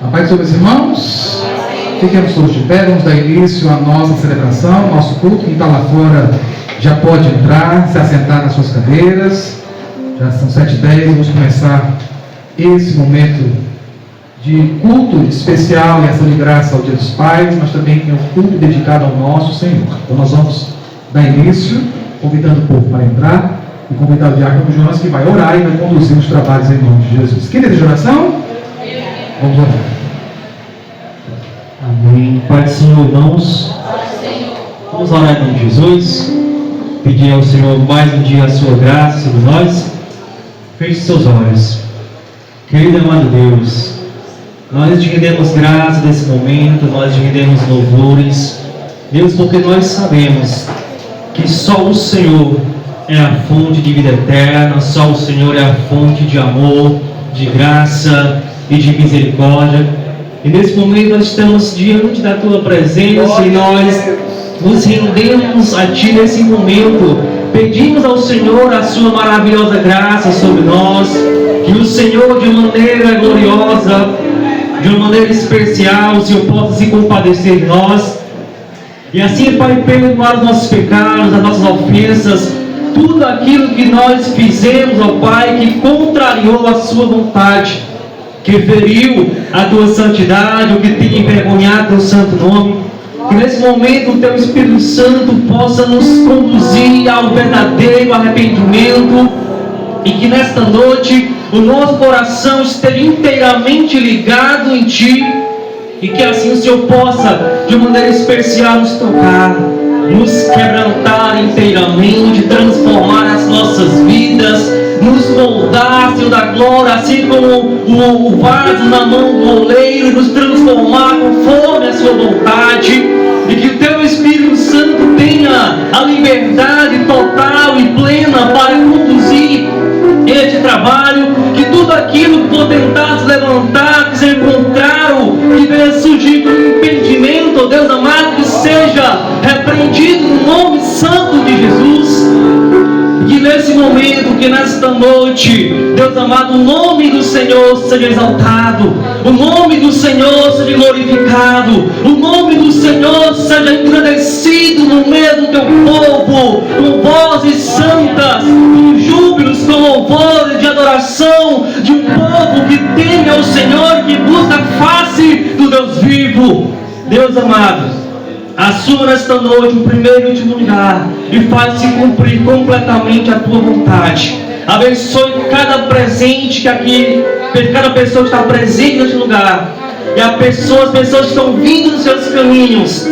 A paz de todos, irmãos. Fiquemos todos de pé, vamos dar início à nossa celebração, nosso culto. Quem está lá fora já pode entrar, se assentar nas suas cadeiras. Já são 7h10, vamos começar esse momento de culto especial e ação de graça ao Dia dos Pais, mas também é um culto dedicado ao nosso Senhor. Então nós vamos dar início, convidando o povo para entrar e convidar o diácono Jonas, que vai orar e vai conduzir os trabalhos em nome de Jesus. Quem deseja oração? Vamos orar. Amém. Pai do Senhor, irmãos, vamos orar em nome de Jesus, pedir ao Senhor mais um dia a sua graça sobre nós. Feche seus olhos. Querido e amado Deus, nós te rendemos graça nesse momento, nós te rendemos louvores, Deus, porque nós sabemos que só o Senhor é a fonte de vida eterna, só o Senhor é a fonte de amor, de graça e de misericórdia. E nesse momento nós estamos diante da Tua presença e nós nos rendemos a Ti nesse momento. Pedimos ao Senhor a Sua maravilhosa graça sobre nós, que o Senhor de maneira gloriosa, de uma maneira especial, o Senhor possa se compadecer de nós. E assim, Pai, perdoar os nossos pecados, as nossas ofensas, tudo aquilo que nós fizemos, ó Pai, que contrariou a Sua vontade, que feriu a Tua santidade, o que tem envergonhado Teu santo nome. Que nesse momento o Teu Espírito Santo possa nos conduzir ao verdadeiro arrependimento e que nesta noite o nosso coração esteja inteiramente ligado em Ti e que assim o Senhor possa de maneira especial nos tocar, nos quebrantar inteiramente, transformar as nossas vidas, nos moldar, Senhor da glória, assim como o vaso na mão do oleiro, e nos transformar conforme a Sua vontade, e que o Teu Espírito Santo tenha a liberdade total e plena para conduzir este trabalho, que tudo aquilo que for tentar se levantar, que seja contrário, que venha surgir um impedimento, ó Deus amado, que seja repreendido no nome santo de Jesus. Que nesse momento, que nesta noite, Deus amado, o nome do Senhor seja exaltado, o nome do Senhor seja glorificado, o nome do Senhor seja engrandecido no meio do Teu povo, com vozes santas, com júbilos, com louvores de adoração, de um povo que teme ao Senhor, que busca a face do Deus vivo. Deus amado, assuma nesta noite o primeiro e último lugar e faz-se cumprir completamente a Tua vontade. Abençoe cada presente que aqui, cada pessoa que está presente neste lugar, e as pessoas que estão vindo nos seus caminhos,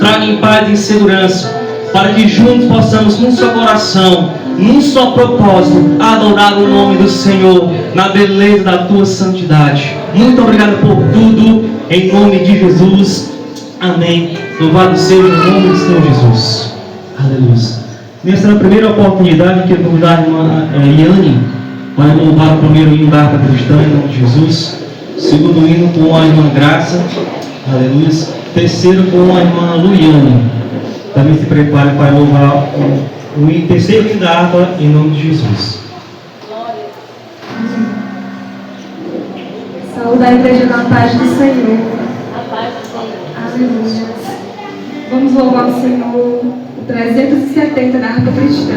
tragam paz e segurança, para que juntos possamos, num só coração, num só propósito, adorar o nome do Senhor na beleza da Tua santidade. Muito obrigado por tudo, em nome de Jesus. Amém. Louvado seja o nome do Senhor Jesus. Aleluia. Nessa primeira oportunidade, quero convidar a irmã Eliane para louvar o primeiro hino da harpa cristã em nome de Jesus. Segundo hino com a irmã Graça. Aleluia. Terceiro com a irmã Luiane. Também se prepare para louvar o terceiro hino da harpa em nome de Jesus. Saúde a igreja na paz do Senhor. Aleluia. Vamos louvar o Senhor, o 370 na harpa cristã.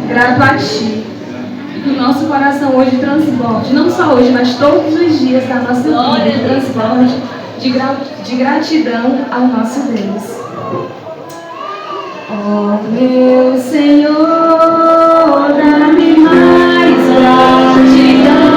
Grato a Ti. E que o nosso coração hoje transborde, não só hoje, mas todos os dias da nossa vida, transborde de gratidão ao nosso Deus. Ó meu Senhor, dá-me mais gratidão.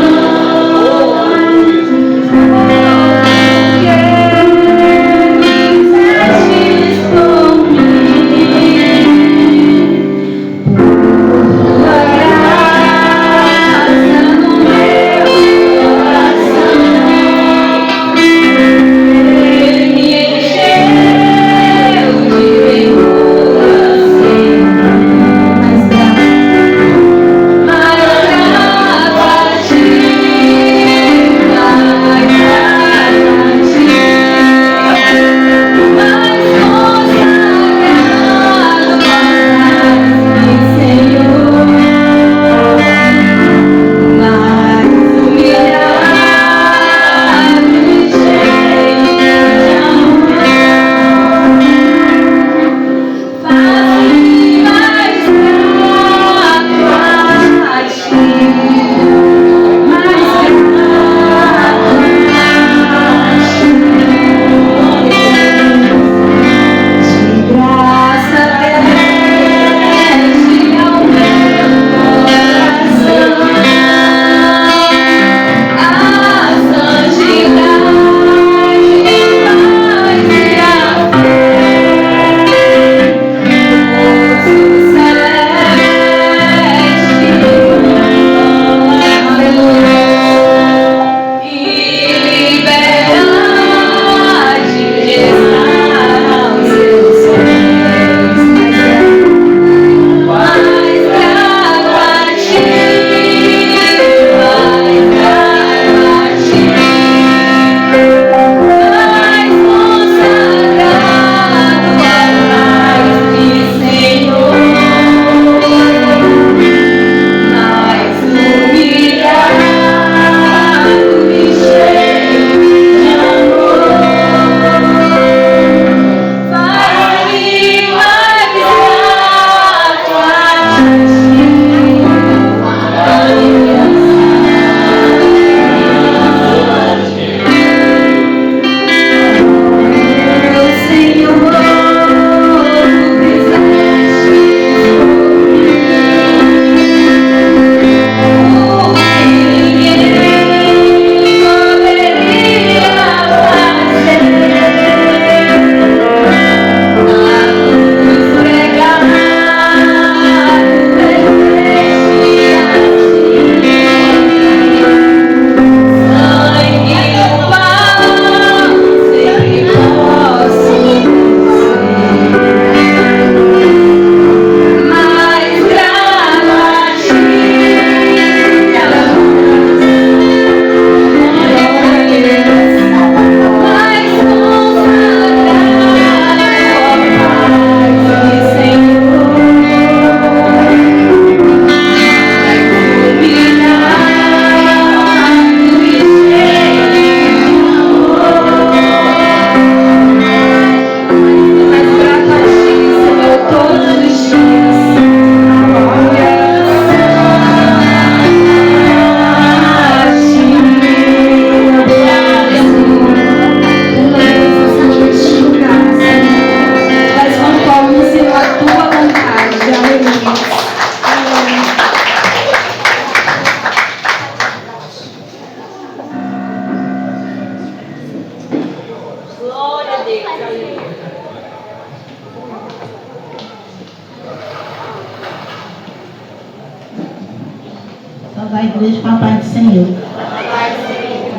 igreja com a paz do Senhor.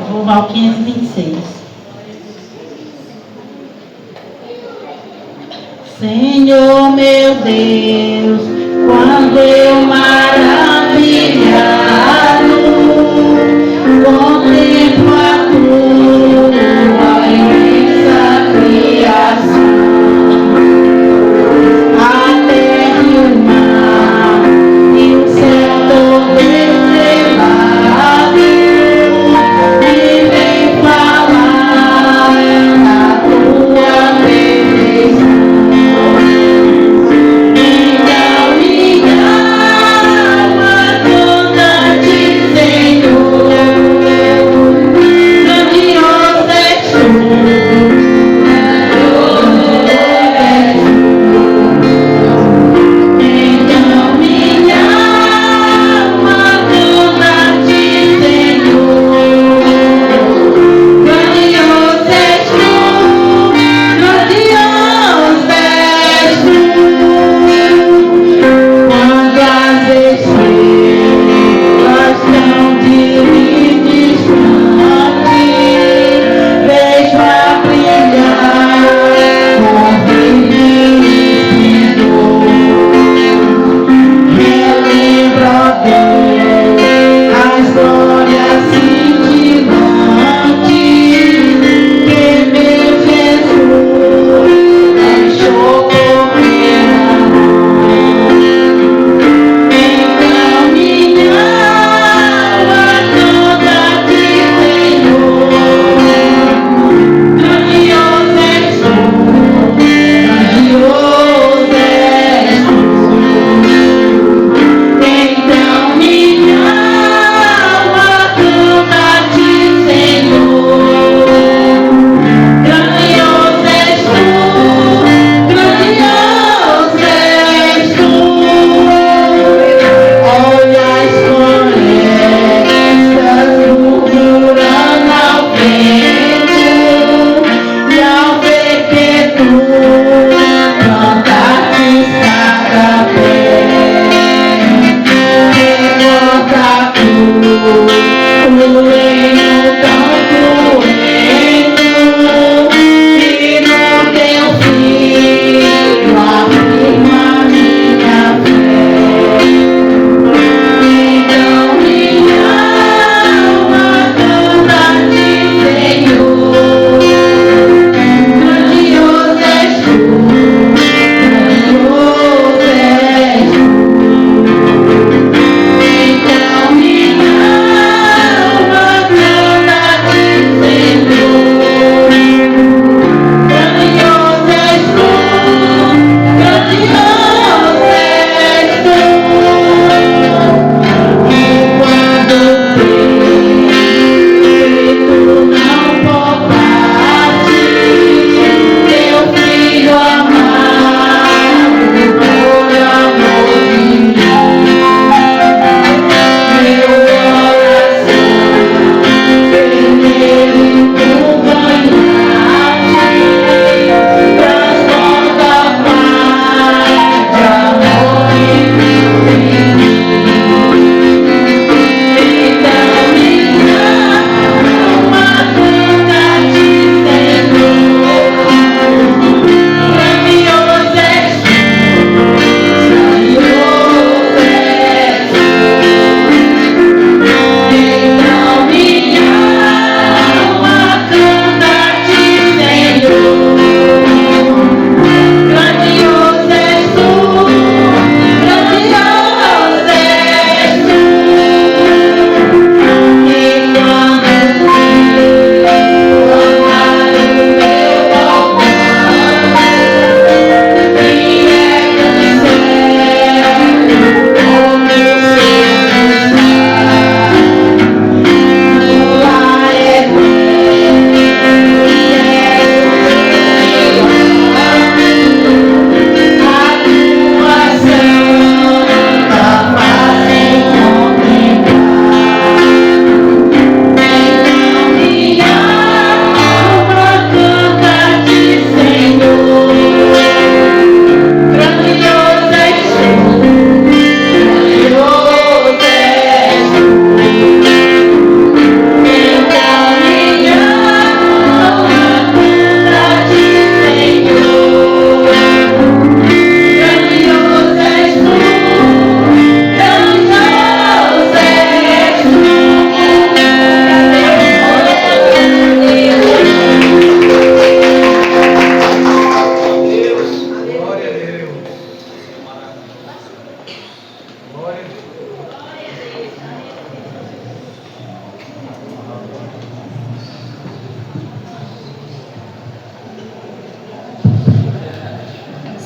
Vou louvar o 526. Senhor meu Deus, quando eu maravilhado contemplo a tua imensa criação, a terra e o mar e o céu todo estrelado, e vem falar na tua perfeição. Liga, liga.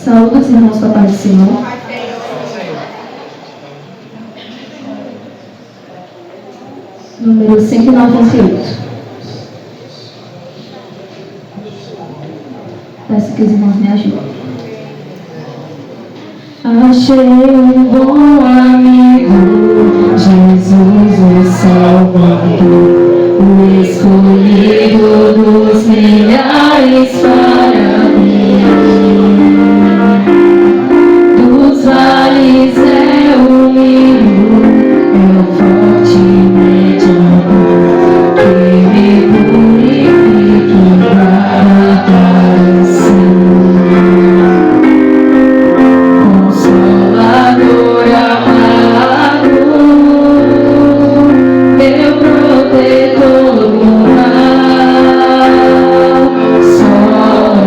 Saúde os irmãos com a paz do Senhor. Número 198. Peço que os irmãos me ajudem. Achei um bom amigo, Jesus o Salvador, o escolhido dos milhares para mim. Dos vales é o milho, é o forte mediador, que me purifica para dar o Senhor. Consolador amado, meu protetor do mal, só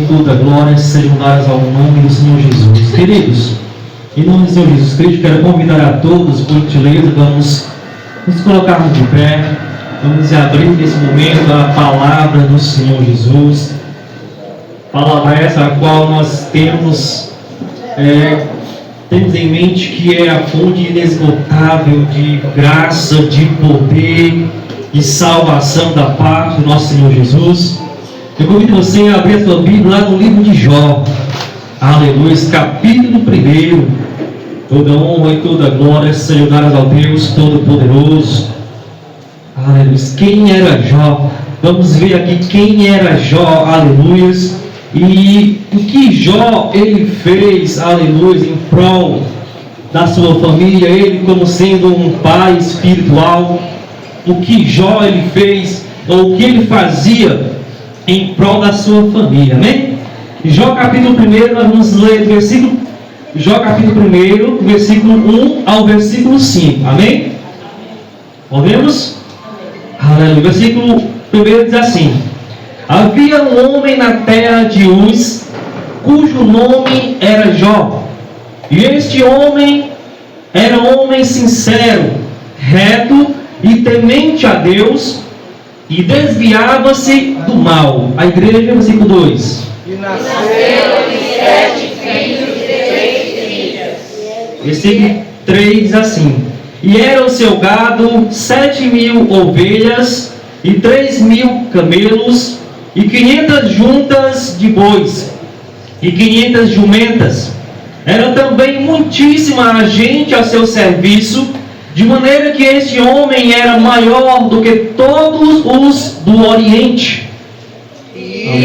e toda glória sejam dadas ao nome do Senhor Jesus. Queridos, em nome do Senhor Jesus Cristo, quero convidar a todos, por gentileza, vamos nos colocarmos de pé, vamos abrir nesse momento a palavra do Senhor Jesus. Palavra essa a qual nós temos em mente que é a fonte inesgotável de graça, de poder e salvação da parte do nosso Senhor Jesus. Eu convido você a abrir a sua Bíblia lá no livro de Jó, aleluia, capítulo 1. Toda honra e toda glória sejam dadas ao Deus Todo-Poderoso. Aleluia. Quem era Jó? Vamos ver aqui quem era Jó, aleluia. E o que Jó ele fez, aleluia, em prol da sua família, ele como sendo um pai espiritual, o que Jó ele fez, ou o que ele fazia em prol da sua família, amém? Jó capítulo 1, nós vamos ler Jó capítulo 1, versículo 1 ao versículo 5, amém? Podemos? Aleluia. Versículo 1 diz assim: havia um homem na terra de Uz, cujo nome era Jó. E este homem era um homem sincero, reto e temente a Deus, e desviava-se do mal. A igreja, versículo 2. E nasceram-lhe 7 filhos e 3 filhas. Versículo 3 diz assim: e era o seu gado 7.000 ovelhas e 3.000 camelos, e 500 juntas de bois, e 500 jumentas. Era também muitíssima gente a seu serviço, de maneira que este homem era maior do que todos os do Oriente. E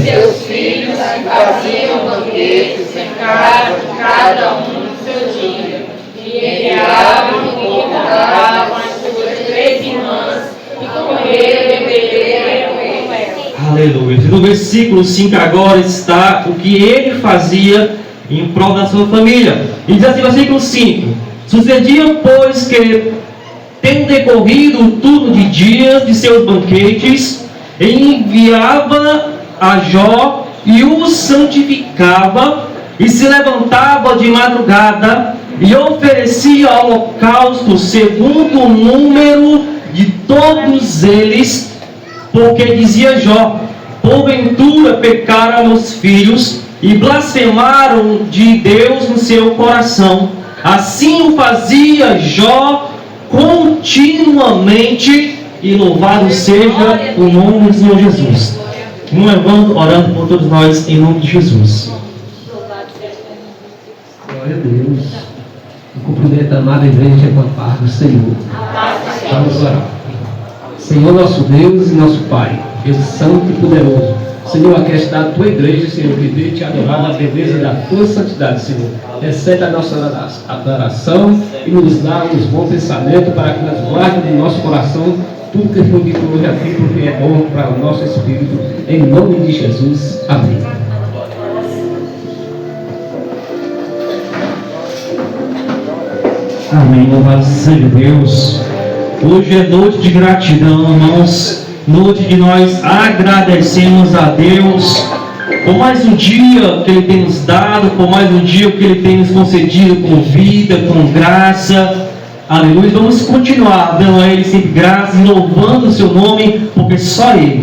seus filhos faziam banquetes em casa, cada um no seu dia. E enviavam e convidavam as suas 3 irmãs, e com ele beberam com elas. Aleluia. No versículo 5 agora está o que ele fazia em prol da sua família. E diz assim, versículo 5: sucedia, pois, que, tendo decorrido o turno de dias de seus banquetes, enviava a Jó e o santificava, e se levantava de madrugada e oferecia holocausto segundo o número de todos eles, porque dizia Jó: porventura pecaram os filhos e blasfemaram de Deus no seu coração. Assim o fazia Jó continuamente, e louvado seja o nome do Senhor Jesus. Vamos orando por todos nós em nome de Jesus. Glória a Deus. O cumprimento da amada igreja com a paz do Senhor. Vamos orar. Senhor nosso Deus e nosso Pai, Deus santo e poderoso, Senhor, aqui está a tua igreja, Senhor, que veio te adorar na beleza da tua santidade, Senhor. Recebe a nossa adoração e nos dá os bons pensamentos para que nós guardemos no nosso coração tudo que foi dito hoje aqui, porque é bom para o nosso espírito. Em nome de Jesus. Amém. Amém. Louvado seja Deus. Hoje é noite de gratidão, irmãos. Noite de nós agradecemos a Deus por mais um dia que Ele tem nos dado, por mais um dia que Ele tem nos concedido com vida, com graça. Aleluia. Vamos continuar dando a Ele sempre graça e louvando o seu nome, porque só Ele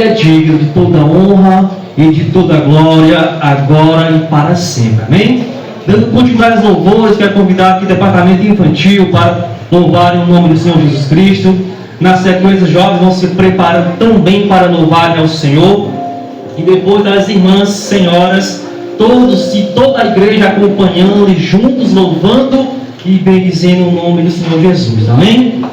é digno de toda honra e de toda glória, agora e para sempre. Amém? Dando continuidade aos louvores, quero convidar aqui o departamento infantil para louvarem o nome do Senhor Jesus Cristo. Na sequência, os jovens vão se preparando também para louvarem ao Senhor. E depois das irmãs, senhoras, todos e toda a igreja acompanhando e juntos louvando e bendizendo o nome do Senhor Jesus. Amém?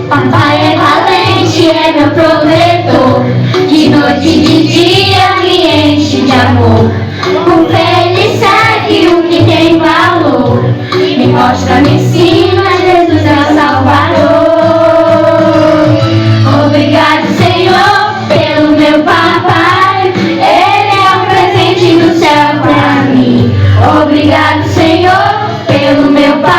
Papai é valente, é meu protetor, de noite e de dia me enche de amor. Com fé ele segue o que tem valor, me mostra, me ensina, Jesus é o Salvador. Obrigado, Senhor, pelo meu papai, ele é um presente do céu pra mim. Obrigado, Senhor, pelo meu pai.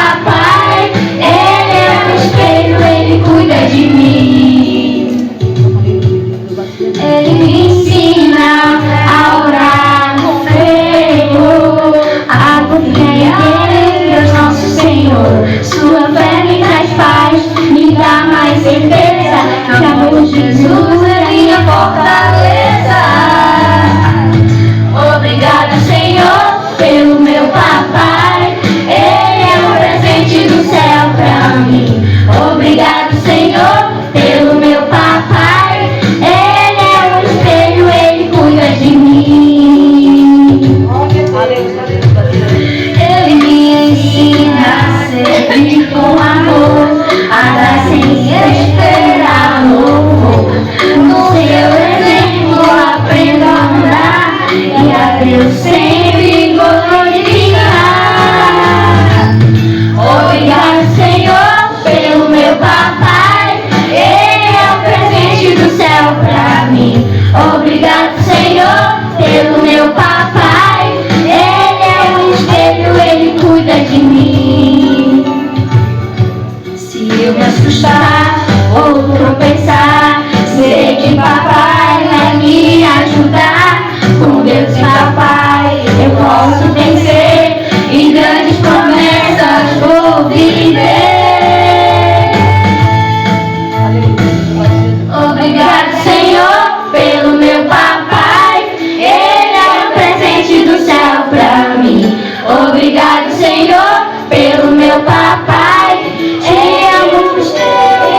assustar ou tropeçar. Sei que papai vai me ajudar. Com Deus e papai eu posso vencer, e grandes promessas vou viver. Obrigado, Senhor, pelo meu papai. Ele é um presente do céu pra mim. Obrigado, Senhor, pelo meu papai. Em alguns tempos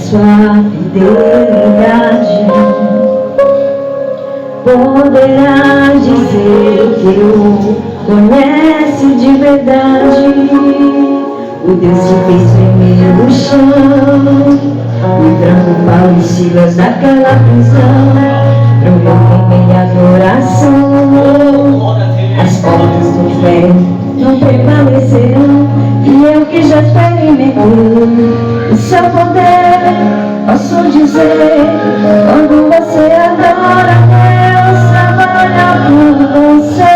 sua fidelidade. Poderás dizer que o conhece de verdade. O Deus que fez tremer o chão, livrando Paulo e Silas daquela prisão, promoveu em adoração. As portas do inferno não prevalecerão, e eu que já experimentei o seu poder, posso dizer, quando você adora Deus, trabalha por você.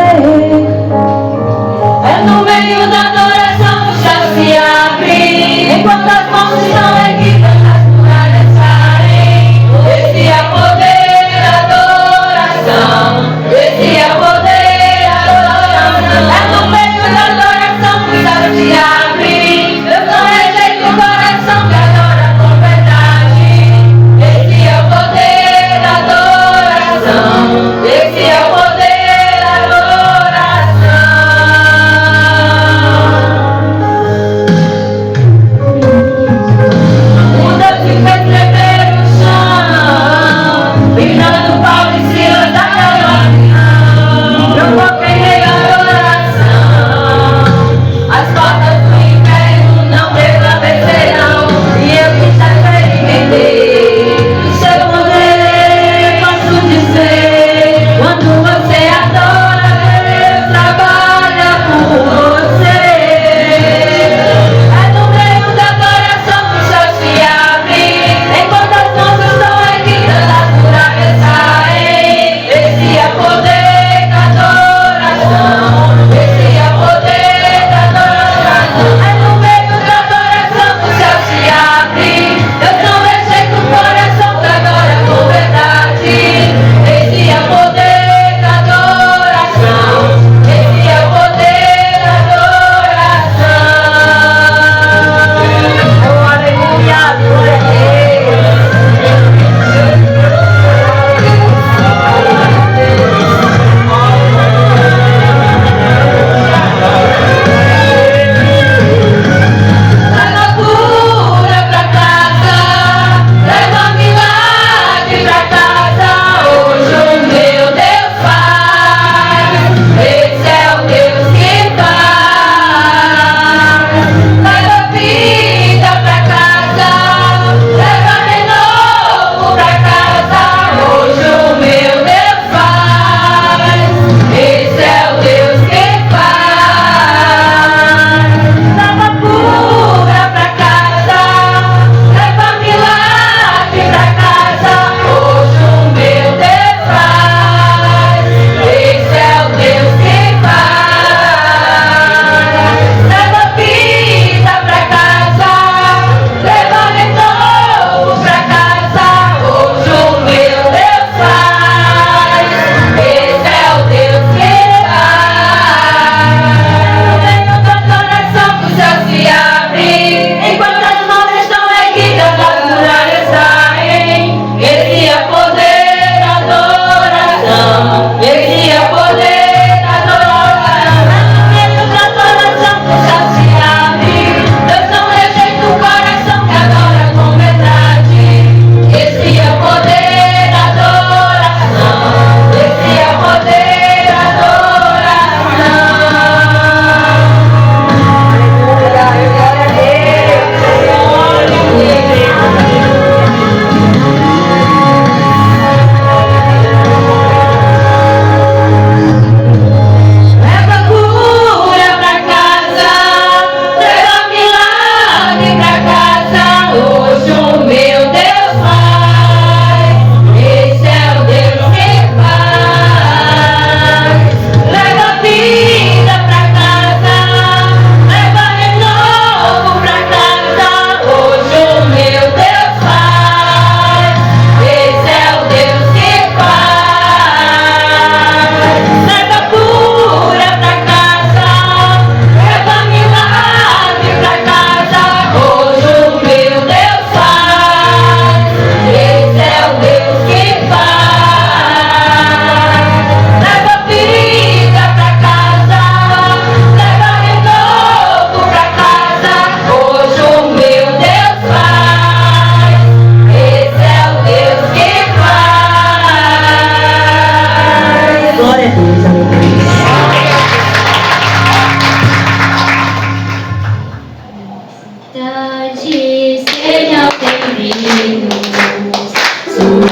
É no meio da adoração que o céu se abre, enquanto as mãos estão erguidas, as muralhas caem. Esse é o poder da adoração, esse é o poder da adoração. É no meio da adoração que o céu se abre, eu não rejeito o coração que adora com verdade. Esse é o poder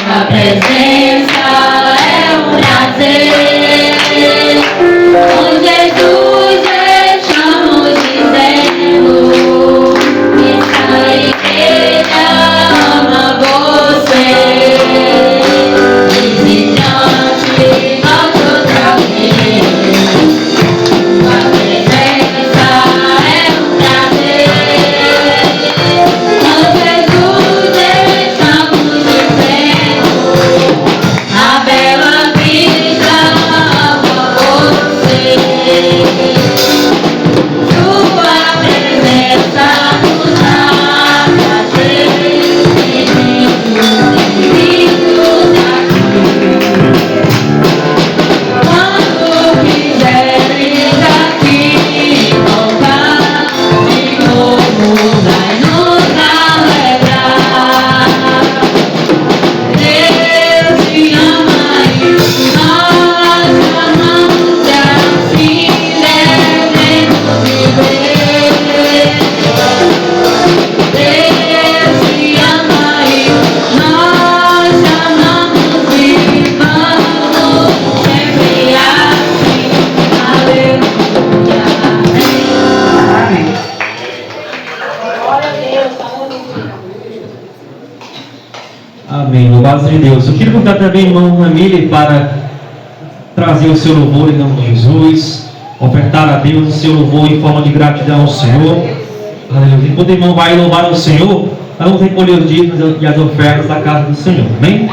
tua presença é um prazer. Com Jesus estamos dizendo que essa igreja ama você. Visitante, nosso outra vez. Tua presença é um prazer. Com Jesus estamos dizendo a bela vida ama você. Tua presença nos dá prazer. Bem-vindos aqui. Quando quiseres aqui voltar de novo, vai nos alegrar. Deus te ama e nós amamos, e assim devemos viver. Deus te ama e nós amamos e vamos sempre assim. Aleluia. Amém. Amém. Louvado seja Deus. Eu queria convidar também o irmão Ramile para trazer o seu louvor em nome de Jesus, ofertar a Deus o seu louvor em forma de gratidão ao Senhor. Aleluia. Enquanto o irmão vai louvar ao Senhor, nós vamos recolher os dízimos e as ofertas da casa do Senhor. Amém?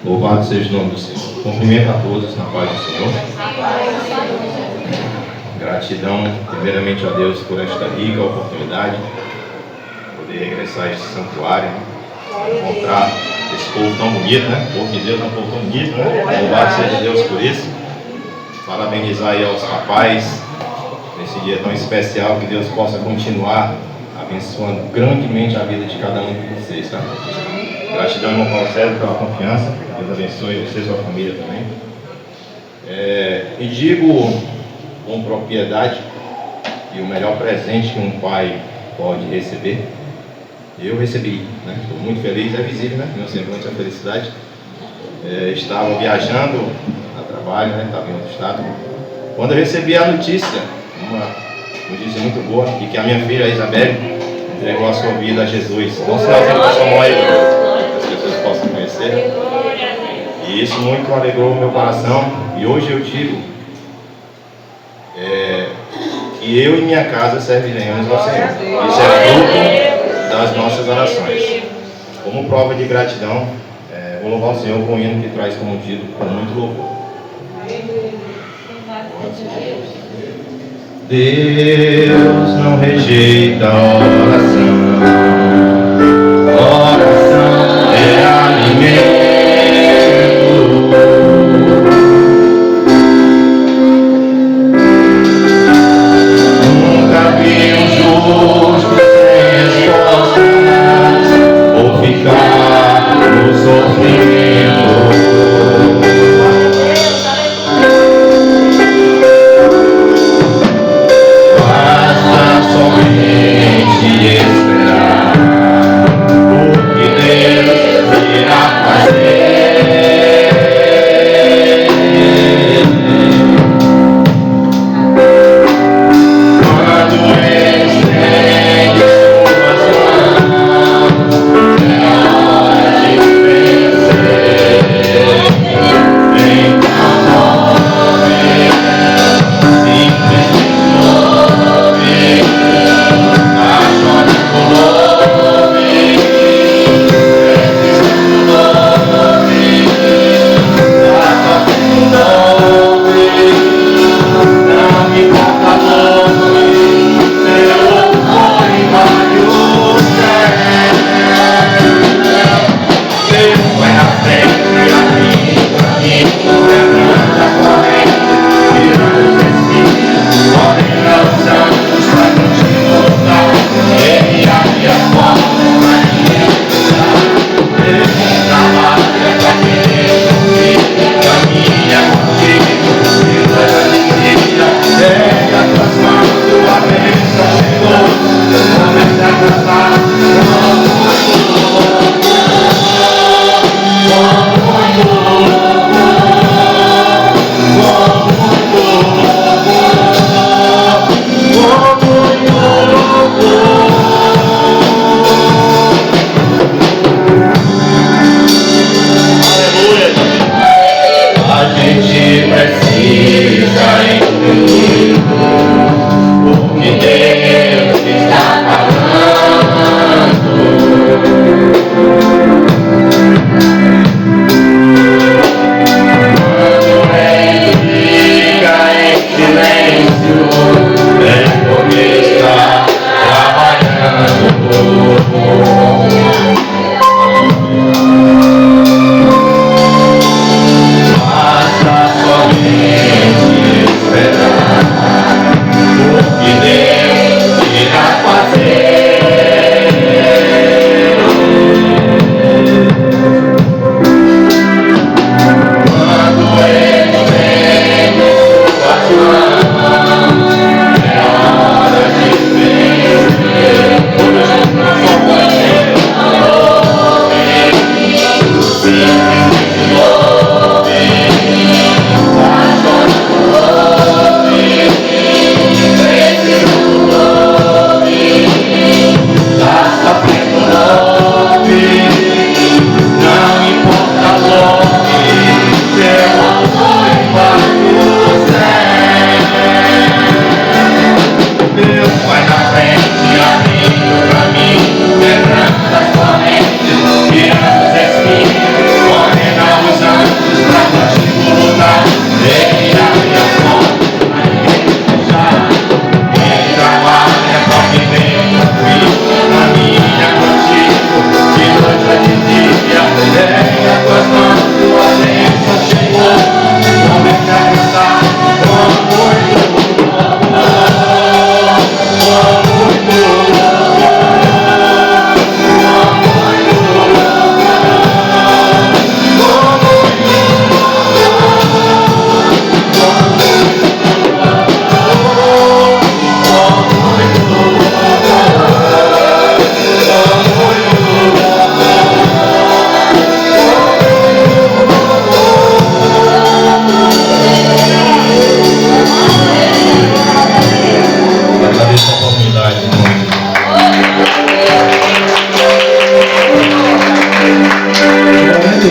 Louvado seja o nome do Senhor. Cumprimento a todos na paz do Senhor. Gratidão, primeiramente a Deus por esta rica oportunidade de poder regressar a este santuário, encontrar esse povo tão bonito, né? O povo de Deus é um povo tão bonito, né? Louvado seja Deus por isso. Parabenizar aí aos rapazes nesse dia tão especial, que Deus possa continuar abençoando grandemente a vida de cada um de vocês, tá? Gratidão, irmão Paulo César, pela confiança. Deus abençoe você e sua família também. E digo com propriedade que o melhor presente que um pai pode receber, eu recebi, né? Estou muito feliz, é visível, né? Meu semblante, a felicidade. Estava viajando a trabalho, né? Estava em outro estado. Quando eu recebi a notícia, uma notícia muito boa, e que a minha filha, a Isabelle, entregou a sua vida a Jesus. Não se ela sua mãe, que as pessoas possam conhecer. E isso muito alegrou o meu coração. E hoje eu digo que eu e minha casa serviremos ao Senhor. Isso é fruto das nossas orações. Como prova de gratidão, vou louvar o Senhor com um hino que traz como título, com muito louvor. Deus não rejeita a oração. Oração é alimento. Nunca vi um justo sem respostas ou ficar no sofrimento. Basta somente esperar.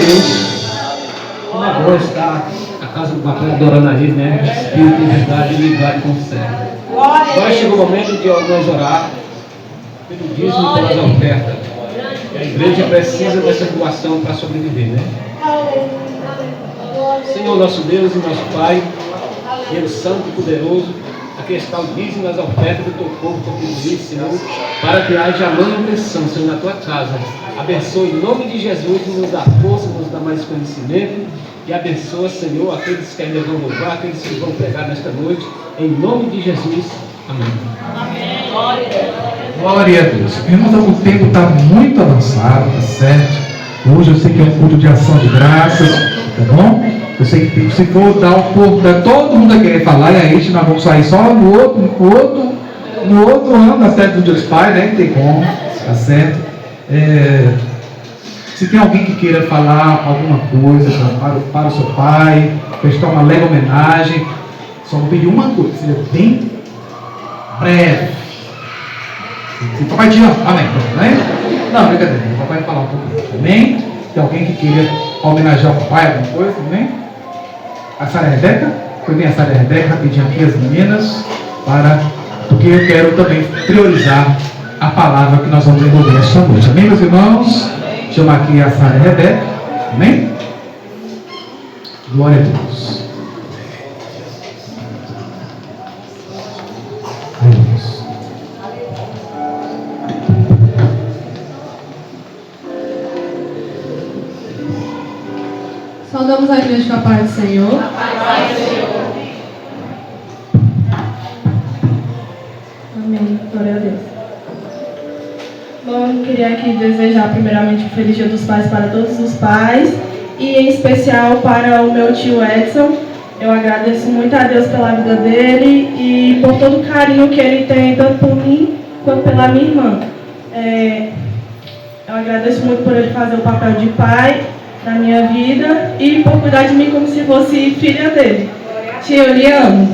Deus. Como é bom estar na casa do papai adorando a Ele, né? Espírito de verdade e ligado com o céu. Agora chegou o momento de nós orar pelo dízimo e pelas ofertas. A igreja precisa dessa doação para sobreviver, né? Senhor nosso Deus e nosso Pai, Deus Santo e Poderoso, aqui está o dízimo das ofertas do teu povo, que eu pedi, Senhor, para que haja manutenção, Senhor, na tua casa. Abençoe em nome de Jesus, nos dá força, nos dá mais conhecimento e abençoa, Senhor, aqueles que ainda vão louvar, aqueles que vão pregar nesta noite, em nome de Jesus. Amém. Amém. Glória a Deus. Glória a Deus. Irmãos, o tempo está muito avançado, tá certo? Hoje eu sei que é um culto de ação de graças, tá bom? Eu sei que se for dar um pouco, todo mundo vai querer falar, e aí nós vamos sair só no outro ano, tá certo? Do Dia dos Pais, né? Não tem como, tá certo? Se tem alguém que queira falar alguma coisa para o seu pai, prestar uma leve homenagem, só vou pedir uma coisa, seja bem breve. Se papai te ama, amém. Não, brincadeira, o papai vai falar um pouquinho, amém? Tem alguém que queira homenagear o papai, alguma coisa, amém? A Sara Rebeca, foi bem a Sara Rebeca, rapidinho aqui as meninas, porque eu quero também priorizar a palavra que nós vamos envolver esta noite, amém, meus irmãos? Chama aqui a Sara Rebeca, amém? Glória a Deus. Saudamos a igreja com a paz do Senhor. Amém. Glória a Deus. Bom, eu queria aqui desejar primeiramente um feliz Dia dos Pais para todos os pais e em especial para o meu tio Edson. Eu agradeço muito a Deus pela vida dele e por todo o carinho que ele tem tanto por mim quanto pela minha irmã. Eu agradeço muito por ele fazer o papel de pai na minha vida e por cuidar de mim como se fosse filha dele. Tio, eu lhe amo.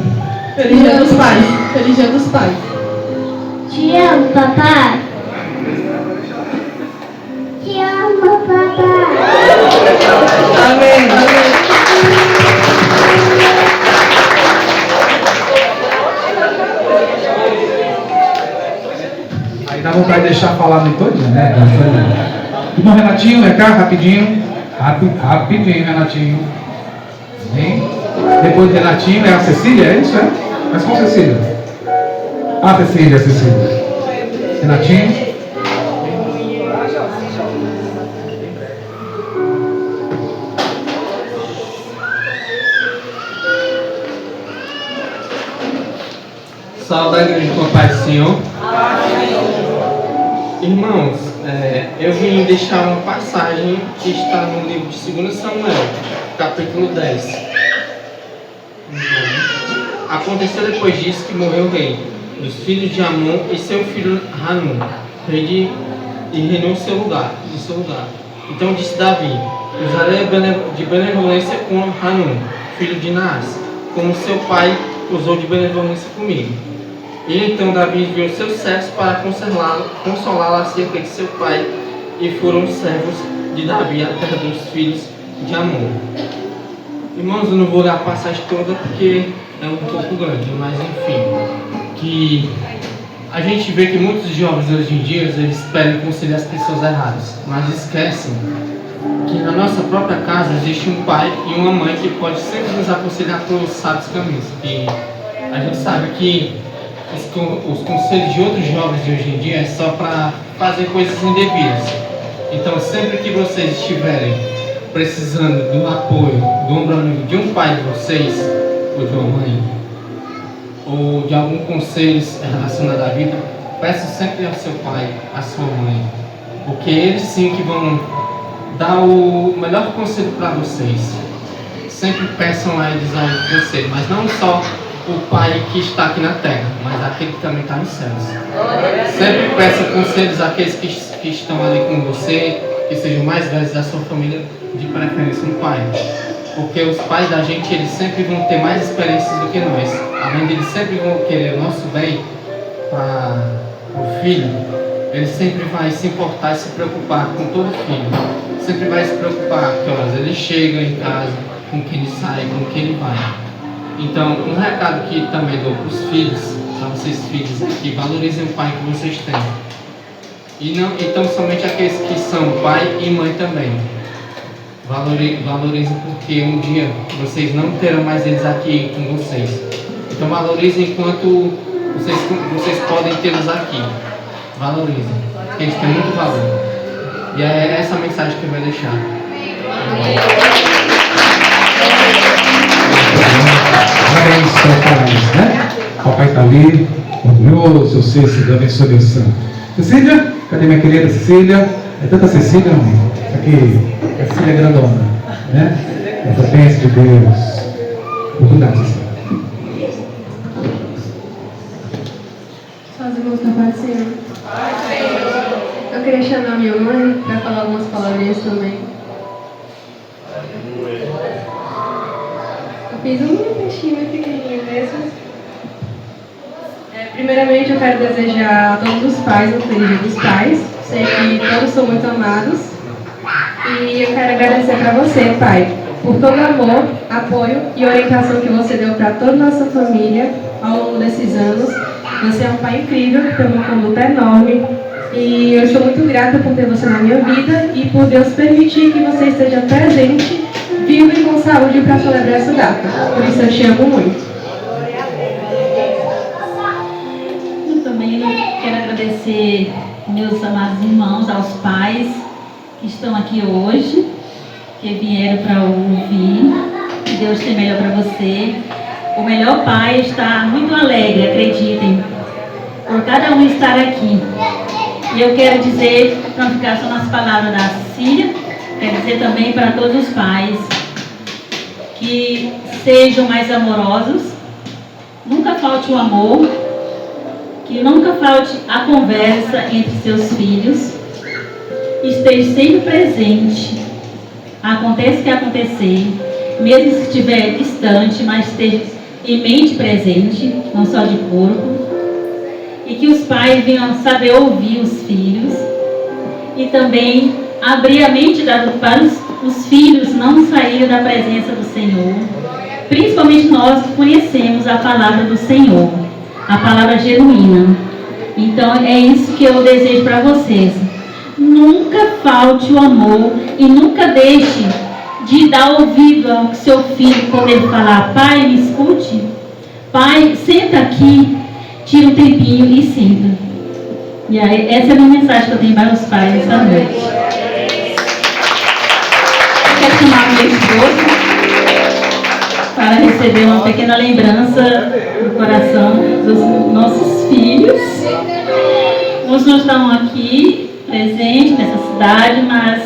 Feliz Dia dos Pais. Feliz Dia dos Pais. Te amo, papai. Te amo, papai. Amém. Aí dá vontade de deixar falar no todinho, né? Irmão Renatinho, vem cá, rapidinho. Rapidinho, Renatinho. Vem. Depois do Renatinho é a Cecília, é isso? É? Mas qual Cecília? Cecília. Renatinho. Saudade com a paz do Senhor. Irmãos, eu vim deixar uma passagem que está no livro de 2 Samuel, capítulo 10. Aconteceu depois disso que morreu o rei dos filhos de Amon e seu filho Hanun, rei e reinou em seu lugar. Então disse Davi: usarei de benevolência com Hanun, filho de Naás, como seu pai usou de benevolência comigo. E então Davi enviou seus servos para consolá-lo acerca de seu pai, e foram os servos de Davi à terra dos filhos de Amon. Irmãos, eu não vou ler a passagem toda porque é um pouco grande, mas enfim, que a gente vê que muitos jovens hoje em dia, eles pedem conselho às pessoas erradas, mas esquecem que na nossa própria casa existe um pai e uma mãe que pode sempre nos aconselhar pelos sábios caminhos. E a gente sabe que os conselhos de outros jovens de hoje em dia é só para fazer coisas indevidas. Então, sempre que vocês estiverem precisando do apoio, do ombro amigo de um pai de vocês, ou de uma mãe, ou de algum conselho relacionado à vida, peça sempre ao seu pai, à sua mãe, porque eles sim que vão dar o melhor conselho para vocês. Sempre peçam a eles ao conselho, mas não só o pai que está aqui na terra, mas aquele que também está nos céus. Sempre peça conselhos àqueles que estão ali com você, que sejam mais velhos da sua família, de preferência um pai. Porque os pais da gente, eles sempre vão ter mais experiências do que nós. Além de eles sempre vão querer o nosso bem para o filho, Ele sempre vai se importar e se preocupar com todo filho. Sempre vai se preocupar que horas ele chega em casa, com que ele sai, com que ele vai. Então, um recado que também dou para os filhos, para vocês filhos aqui, valorizem o pai que vocês têm. E não então somente aqueles que são pai e mãe também. Valorizem porque um dia vocês não terão mais eles aqui com vocês. Então valorizem enquanto vocês podem tê-los aqui. Valorizem, porque eles têm muito valor. E é essa a mensagem que eu vou deixar. Parabéns para pais, né? O papai está ali, orgulhoso, eu sei, se abençoe Deus Santo. Cecília? Cadê minha querida Cecília? É tanta Cecília, não? Aqui, a Cecília é grandona, né? Essa bênção de Deus. Obrigado, Cecília. Só os irmãos da paz do Senhor. Eu queria chamar minha mãe para falar algumas palavrinhas também. Eu fiz um textinho bem pequenininho mesmo. Primeiramente, eu quero desejar a todos os pais um feliz Dia dos Pais. Sei que todos são muito amados. E eu quero agradecer para você, pai, por todo o amor, apoio e orientação que você deu para toda a nossa família ao longo desses anos. Você é um pai incrível, que tem uma conduta enorme. E eu sou muito grata por ter você na minha vida e por Deus permitir que você esteja presente, vivo e com saúde para celebrar essa data. Por isso eu te amo muito. Eu também quero agradecer meus amados irmãos, aos pais que estão aqui hoje, que vieram para ouvir. Que Deus tem melhor para você. O melhor pai está muito alegre, acreditem, por cada um estar aqui. E eu quero dizer, para não ficar só nas palavras da Cecília, quero dizer também para todos os pais que sejam mais amorosos, nunca falte o amor, que nunca falte a conversa entre seus filhos, esteja sempre presente, aconteça o que acontecer, mesmo se estiver distante, mas esteja em mente presente, não só de corpo. E que os pais venham saber ouvir os filhos e também abrir a mente para os filhos não saírem da presença do Senhor, principalmente nós que conhecemos a palavra do Senhor, a palavra genuína. Então é isso que eu desejo para vocês. Nunca falte o amor e nunca deixe de dar ouvido ao seu filho quando ele falar: pai, me escute, pai, senta aqui. Tira um tempinho e sinta. E aí, essa é a minha mensagem que eu tenho para os pais esta noite. Eu quero chamar meu esposo para receber uma pequena lembrança do coração dos nossos filhos. Uns não estão aqui presentes nessa cidade, mas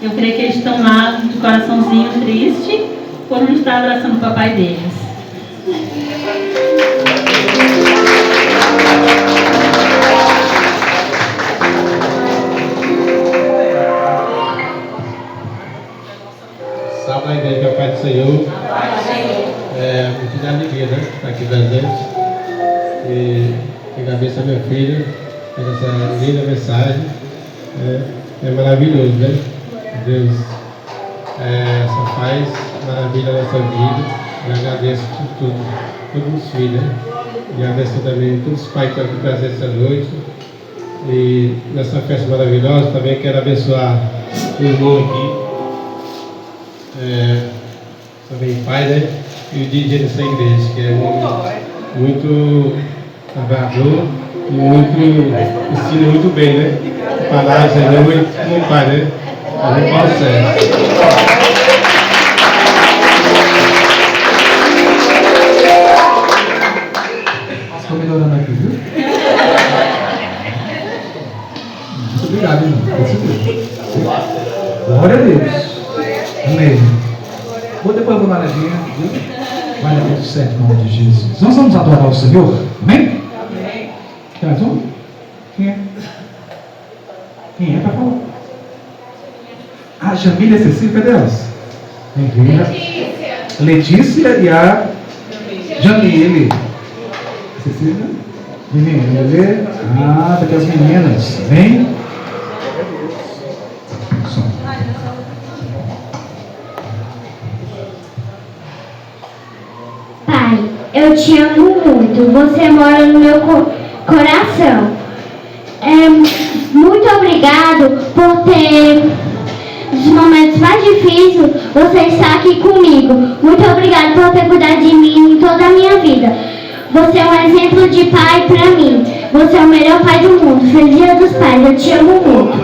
eu creio que eles estão lá de coraçãozinho triste por não estar abraçando o papai deles. Salve a igreja, Pai do Senhor. Muito de alegria, né? Estar aqui presente. E agradeço a meu filho por essa linda mensagem. É maravilhoso, né? Deus só faz maravilha na nossa vida. Eu agradeço por tudo, todos os filhos, né? E agradeço também a todos os pais que estão aqui presentes essa noite. E nessa festa maravilhosa também quero abençoar o irmão aqui. Também pai, né? E o DJ dessa igreja, que é muito trabalhador e ensina muito bem, né? Palavras, né? Muito pai, né? A gente fala certo. Estou melhorando aqui, viu? Muito obrigado, irmão. Glória a Deus. Amém. Depois eu vou na alegria, viu? Vai dar tudo certo em nome de Jesus. Nós vamos adorar o Senhor? Amém? Amém. Tem mais um? Quem é? Quem é para falar? A Jamília e a Cecília, cadê elas? Letícia e a Jamília. Cecília? Menina, Ah, daqui as meninas. Vem. Pai, eu te amo muito. Você mora no meu coração. Muito obrigado por ter, nos momentos mais difíceis, você está aqui comigo. Muito obrigado por ter cuidado de mim em toda a minha vida. Você é um exemplo de pai para mim. Você é o melhor pai do mundo. Feliz Dia dos Pais. Eu te amo muito.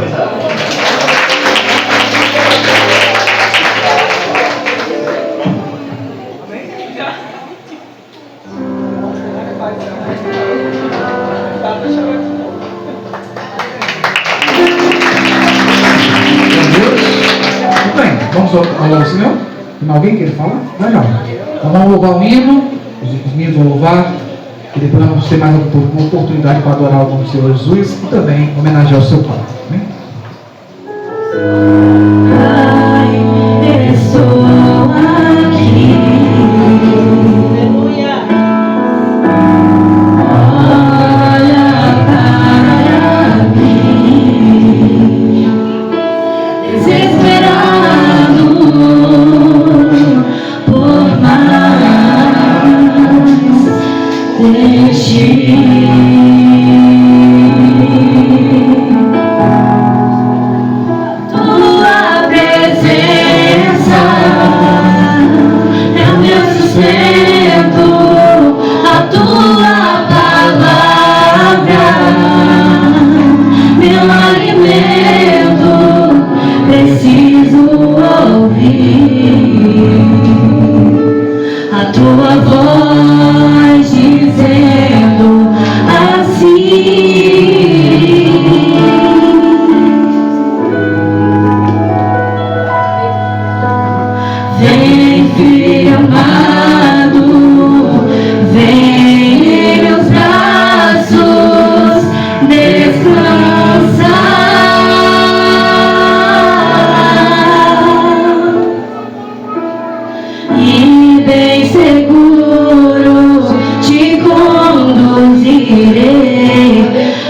Vamos louvar o Senhor? Tem alguém que ele fala? Não. Então vamos louvar o hino, os meninos vão louvar, e depois nós vamos ter mais uma oportunidade para adorar o nome do Senhor Jesus e também homenagear o seu Pai. Amém? Pai, estou aqui. Olha para mim, desesperado por mais de ti. Tua presença é o meu sustento, a tua palavra, meu alimento, preciso ouvir a tua voz dizendo assim: vem, filho amado, vem em meus braços, descansa. E bem seguro te conduzirei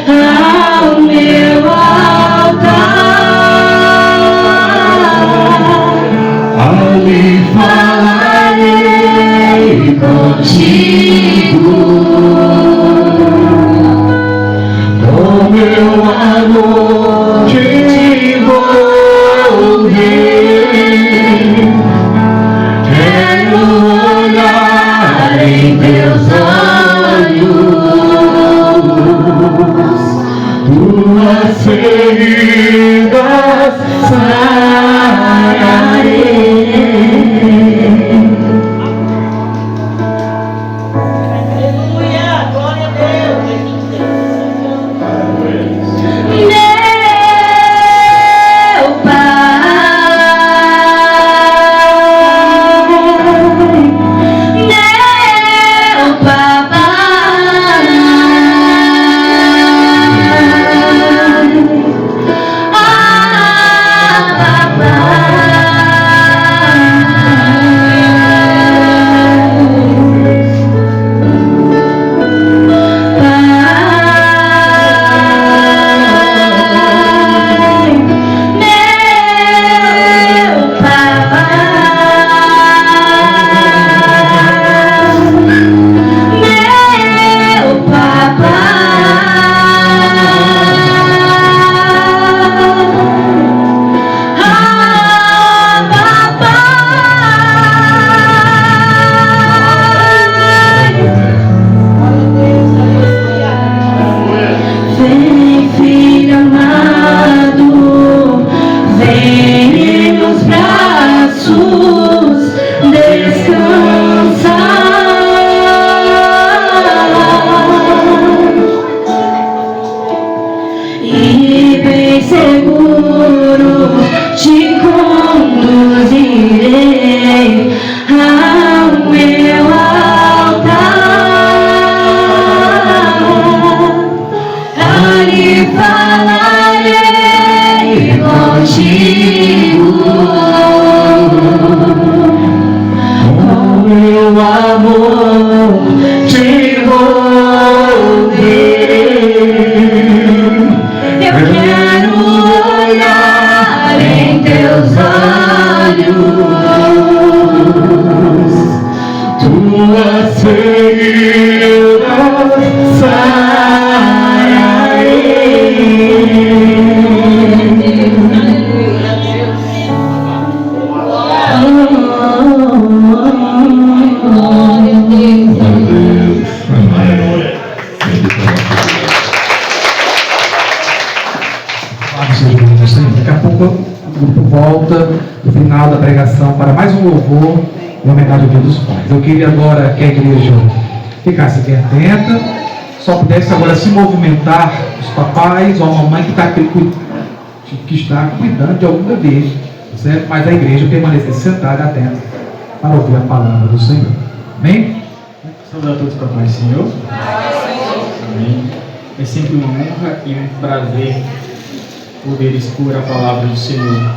ao meu altar. Ali falarei contigo, com meu amor te envolver. Quero olhar em teus olhos, tuas feridas sararei. Aleluia, glória a Deus. Meu Pai, meu papai, vem, filho amado, vem em meus braços, descansa. E bem seguro te conduzirei ao meu altar. Ali falarei contigo, com meu amor te envolverei. teus olhos, tua segurança é Daqui a pouco o grupo volta no final da pregação para mais um louvor em homenagem ao Dia dos Pais. Eu queria agora que a igreja ficasse bem atenta, só pudesse agora se movimentar os papais ou a mamãe que está cuidando de algum bebê, certo? Mas a igreja permanecesse sentada atenta para ouvir a palavra do Senhor. Amém? Saúde a todos com a paz do Senhor. Amém. É sempre uma honra e um prazer poder expor a palavra do Senhor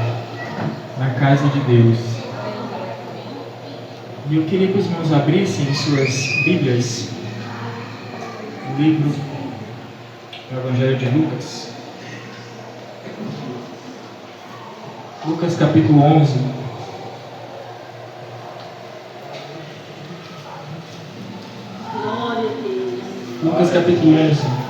na casa de Deus. E eu queria que os irmãos abrissem suas Bíblias, o livro do Evangelho de Lucas. Lucas capítulo 11. Lucas capítulo 11.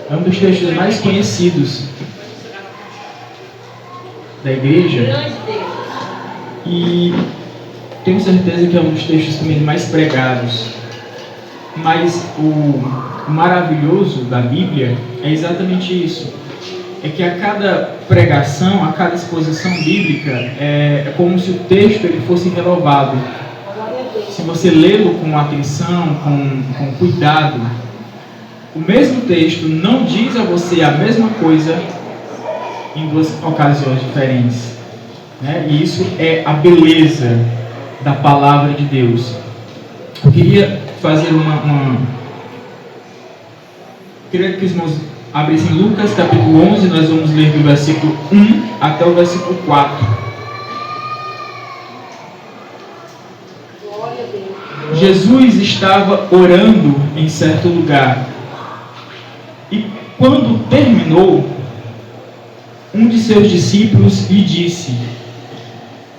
É um dos textos mais conhecidos da igreja e tenho certeza que é um dos textos também mais pregados. Mas o maravilhoso da Bíblia é exatamente isso. É que a cada pregação, a cada exposição bíblica, é como se o texto ele fosse renovado. Se você lê-lo com atenção, com cuidado, o mesmo texto não diz a você a mesma coisa em duas ocasiões diferentes, né? E isso é a beleza da palavra de Deus. Eu queria fazer queria que os irmãos abrissem Lucas capítulo 11, nós vamos ler do versículo 1 até o versículo 4. Jesus estava orando em certo lugar. E quando terminou, um de seus discípulos lhe disse: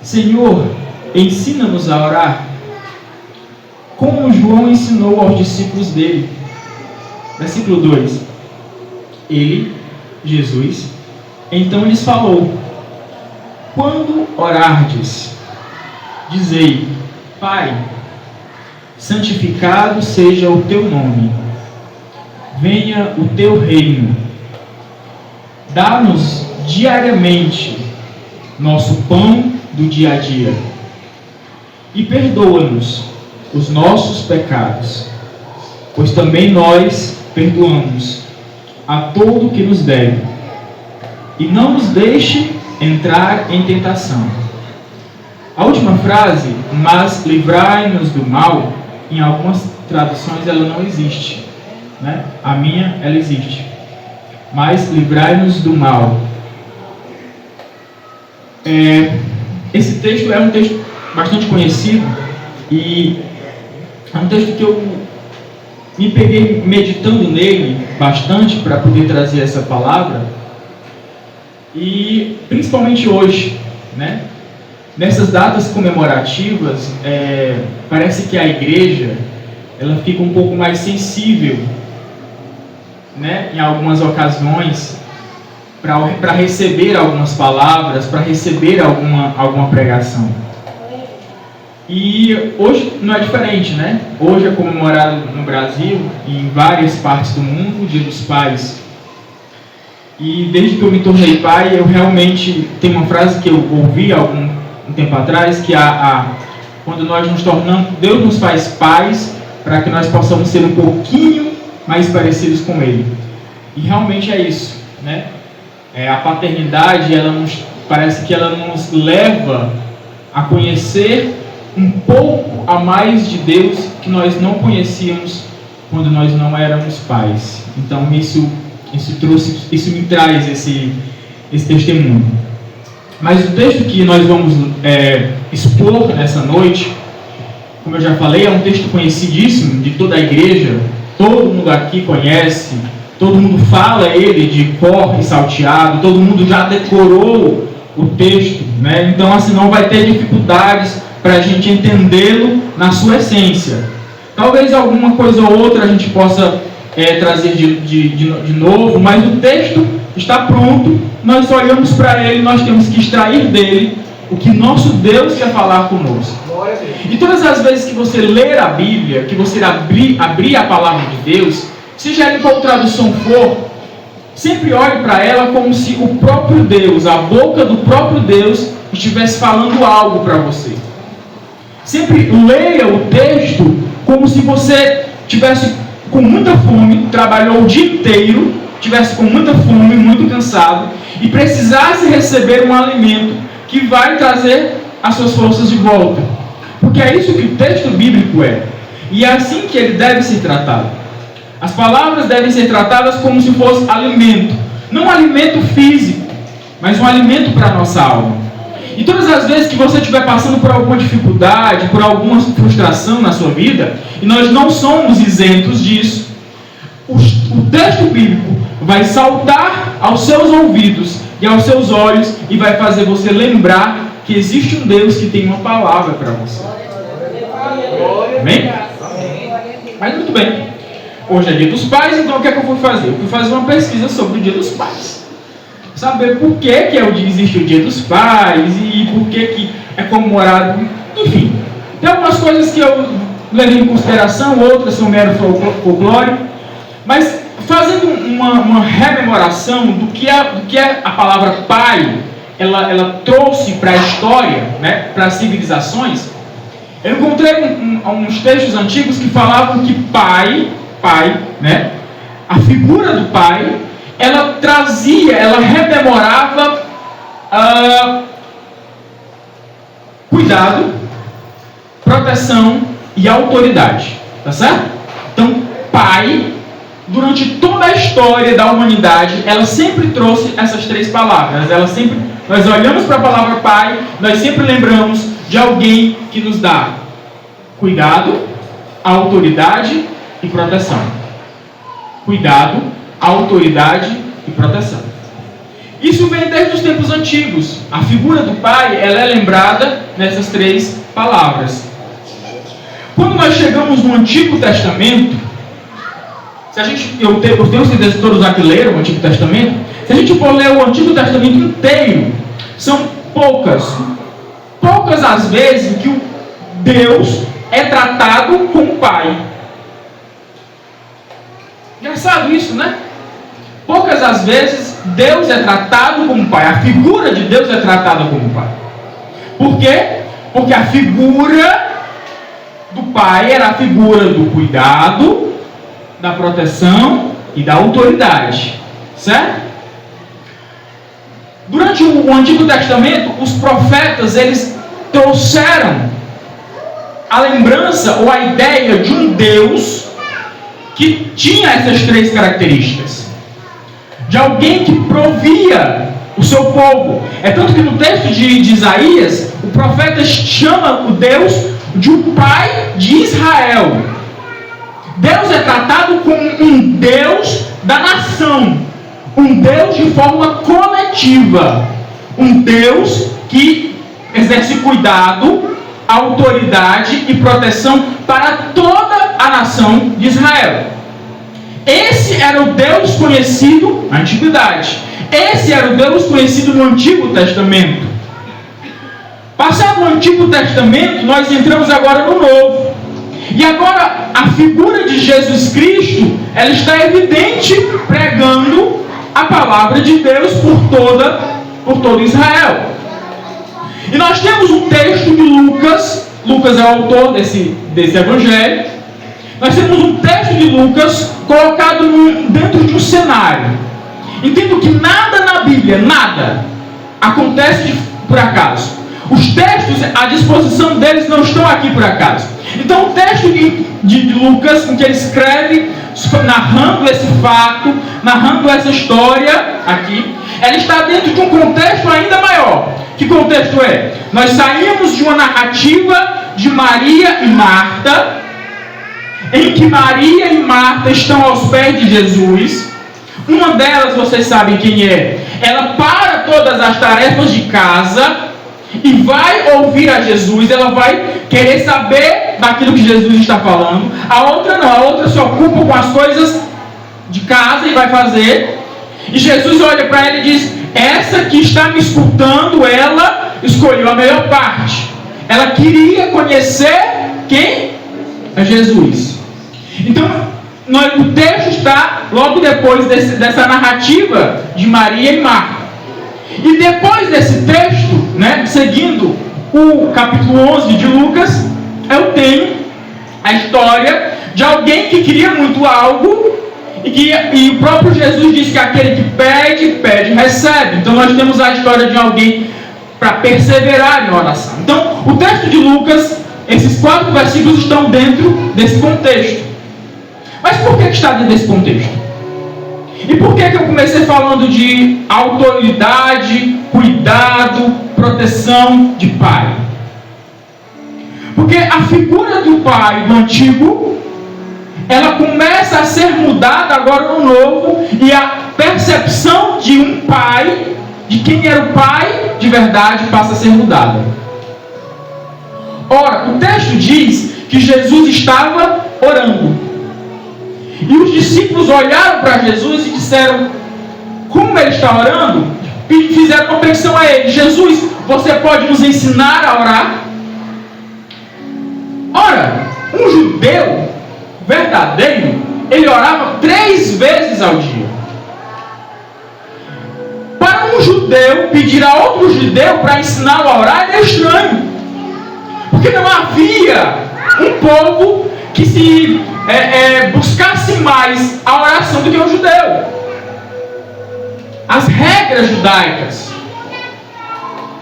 Senhor, ensina-nos a orar, como João ensinou aos discípulos dele. Versículo 2. Ele, Jesus, então lhes falou: Quando orardes, dizei: Pai, santificado seja o teu nome. Venha o teu reino. Dá-nos diariamente nosso pão do dia a dia. E perdoa-nos os nossos pecados, pois também nós perdoamos a todo que nos deve. E não nos deixe entrar em tentação. A última frase, mas livrai-nos do mal, em algumas traduções ela não existe, né? A minha, ela existe. Mas livrai-nos do mal. Esse texto é um texto bastante conhecido e é um texto que eu me peguei meditando nele bastante para poder trazer essa palavra, e principalmente hoje, né? Nessas datas comemorativas, parece que a igreja ela fica um pouco mais sensível, né? Em algumas ocasiões, para receber algumas palavras, para receber alguma pregação. E hoje não é diferente, né? Hoje é comemorado no Brasil e em várias partes do mundo o Dia dos Pais. E desde que eu me tornei pai, eu realmente tem uma frase que eu ouvi há um tempo atrás, que quando nós nos tornamos, Deus nos faz pais para que nós possamos ser um pouquinho mais parecidos com Ele. E realmente é isso, né? A paternidade, parece que ela nos leva a conhecer um pouco a mais de Deus que nós não conhecíamos quando nós não éramos pais. Então isso me traz esse testemunho. Mas o texto que nós vamos expor nessa noite, como eu já falei, é um texto conhecidíssimo de toda a igreja, todo mundo aqui conhece, todo mundo fala ele de cor e salteado, todo mundo já decorou o texto, né? Então assim, não vai ter dificuldades para a gente entendê-lo na sua essência. Talvez alguma coisa ou outra a gente possa trazer de novo, mas o texto está pronto, nós olhamos para ele, nós temos que extrair dele o que nosso Deus quer falar conosco. E todas as vezes que você ler a Bíblia, que você abrir a palavra de Deus, seja ela em qual tradução for, sempre olhe para ela como se o próprio Deus, a boca do próprio Deus, estivesse falando algo para você. Sempre leia o texto como se você tivesse com muita fome, trabalhou o dia inteiro, tivesse com muita fome, muito cansado, e precisasse receber um alimento que vai trazer as suas forças de volta. Porque é isso que o texto bíblico é. E é assim que ele deve ser tratado. As palavras devem ser tratadas como se fosse alimento. Não um alimento físico, mas um alimento para a nossa alma. E todas as vezes que você estiver passando por alguma dificuldade, por alguma frustração na sua vida, e nós não somos isentos disso, o texto bíblico vai saltar aos seus ouvidos e aos seus olhos e vai fazer você lembrar que existe um Deus que tem uma palavra para você. Amém? Mas muito bem. Hoje é dia dos pais, então o que é que eu fui fazer? Eu fui fazer uma pesquisa sobre o dia dos pais. Saber por que existe o dia dos pais e por que é comemorado. Enfim, tem algumas coisas que eu levei em consideração, outras são mero folclore. Mas fazendo uma rememoração do que é a palavra pai, ela trouxe para a história, né, para as civilizações, eu encontrei uns textos antigos que falavam que pai, né, a figura do pai, ela rememorava cuidado, proteção e autoridade, tá certo? Então, pai, durante toda a história da humanidade, ela sempre trouxe essas três palavras. Nós olhamos para a palavra pai, nós sempre lembramos de alguém que nos dá cuidado, autoridade e proteção. Cuidado, autoridade e proteção. Isso vem desde os tempos antigos. A figura do pai, ela é lembrada nessas três palavras. Quando nós chegamos no Antigo Testamento, eu tenho certeza que todos aqui leram o Antigo Testamento. Se a gente for ler o Antigo Testamento inteiro, são poucas as vezes que o Deus é tratado como pai. Engraçado isso, né? Poucas as vezes Deus é tratado como pai. A figura de Deus é tratada como pai. Por quê? Porque a figura do pai era a figura do cuidado, da proteção e da autoridade. Certo? Durante o Antigo Testamento, os profetas, eles trouxeram a lembrança ou a ideia de um Deus que tinha essas três características. De alguém que provia o seu povo. É tanto que no texto de Isaías, o profeta chama o Deus de um pai de Israel. Deus é tratado como um Deus da nação. Um Deus de forma coletiva. Um Deus que exerce cuidado, autoridade e proteção para toda a nação de Israel. Esse era o Deus conhecido na Antiguidade. Esse era o Deus conhecido no Antigo Testamento. Passado o Antigo Testamento, nós entramos agora no Novo. E agora a figura de Jesus Cristo, ela está evidente pregando a palavra de Deus por todo Israel. E nós temos um texto de Lucas é o autor desse evangelho. Nós temos um texto de Lucas colocado dentro de um cenário. Entendo que nada na Bíblia, nada, acontece por acaso. Os textos, à disposição deles, não estão aqui por acaso. Então o texto de Lucas, em que ele escreve, narrando esse fato, narrando essa história aqui, ela está dentro de um contexto ainda maior. Que contexto é? Nós saímos de uma narrativa de Maria e Marta, em que Maria e Marta estão aos pés de Jesus. Uma delas, vocês sabem quem é. Ela para todas as tarefas de casa e vai ouvir a Jesus. Ela vai querer saber daquilo que Jesus está falando. A outra não, a outra se ocupa com as coisas de casa e vai fazer. E Jesus olha para ela e diz: essa que está me escutando, ela escolheu a melhor parte. Ela queria conhecer quem? É Jesus. Então, o texto está logo depois dessa narrativa de Maria e Marta. E depois desse texto, né, seguindo o capítulo 11 de Lucas, eu tenho a história de alguém que queria muito algo e o próprio Jesus diz que aquele que pede, pede, recebe. Então nós temos a história de alguém para perseverar em oração. Então o texto de Lucas, esses 4 versículos estão dentro desse contexto. Mas por que está dentro desse contexto? E por que eu comecei falando de autoridade, cuidado, proteção de pai? Porque a figura do pai do antigo, ela começa a ser mudada agora no novo, e a percepção de um pai, de quem era o pai de verdade, passa a ser mudada. Ora, o texto diz que Jesus estava orando. E os discípulos olharam para Jesus e disseram: como ele está orando? E fizeram uma petição a ele: Jesus, você pode nos ensinar a orar? Ora, um judeu verdadeiro, ele orava 3 vezes ao dia. Para um judeu pedir a outro judeu para ensiná-lo a orar é estranho, porque não havia um povo que se buscasse mais a oração do que o judeu. As regras judaicas,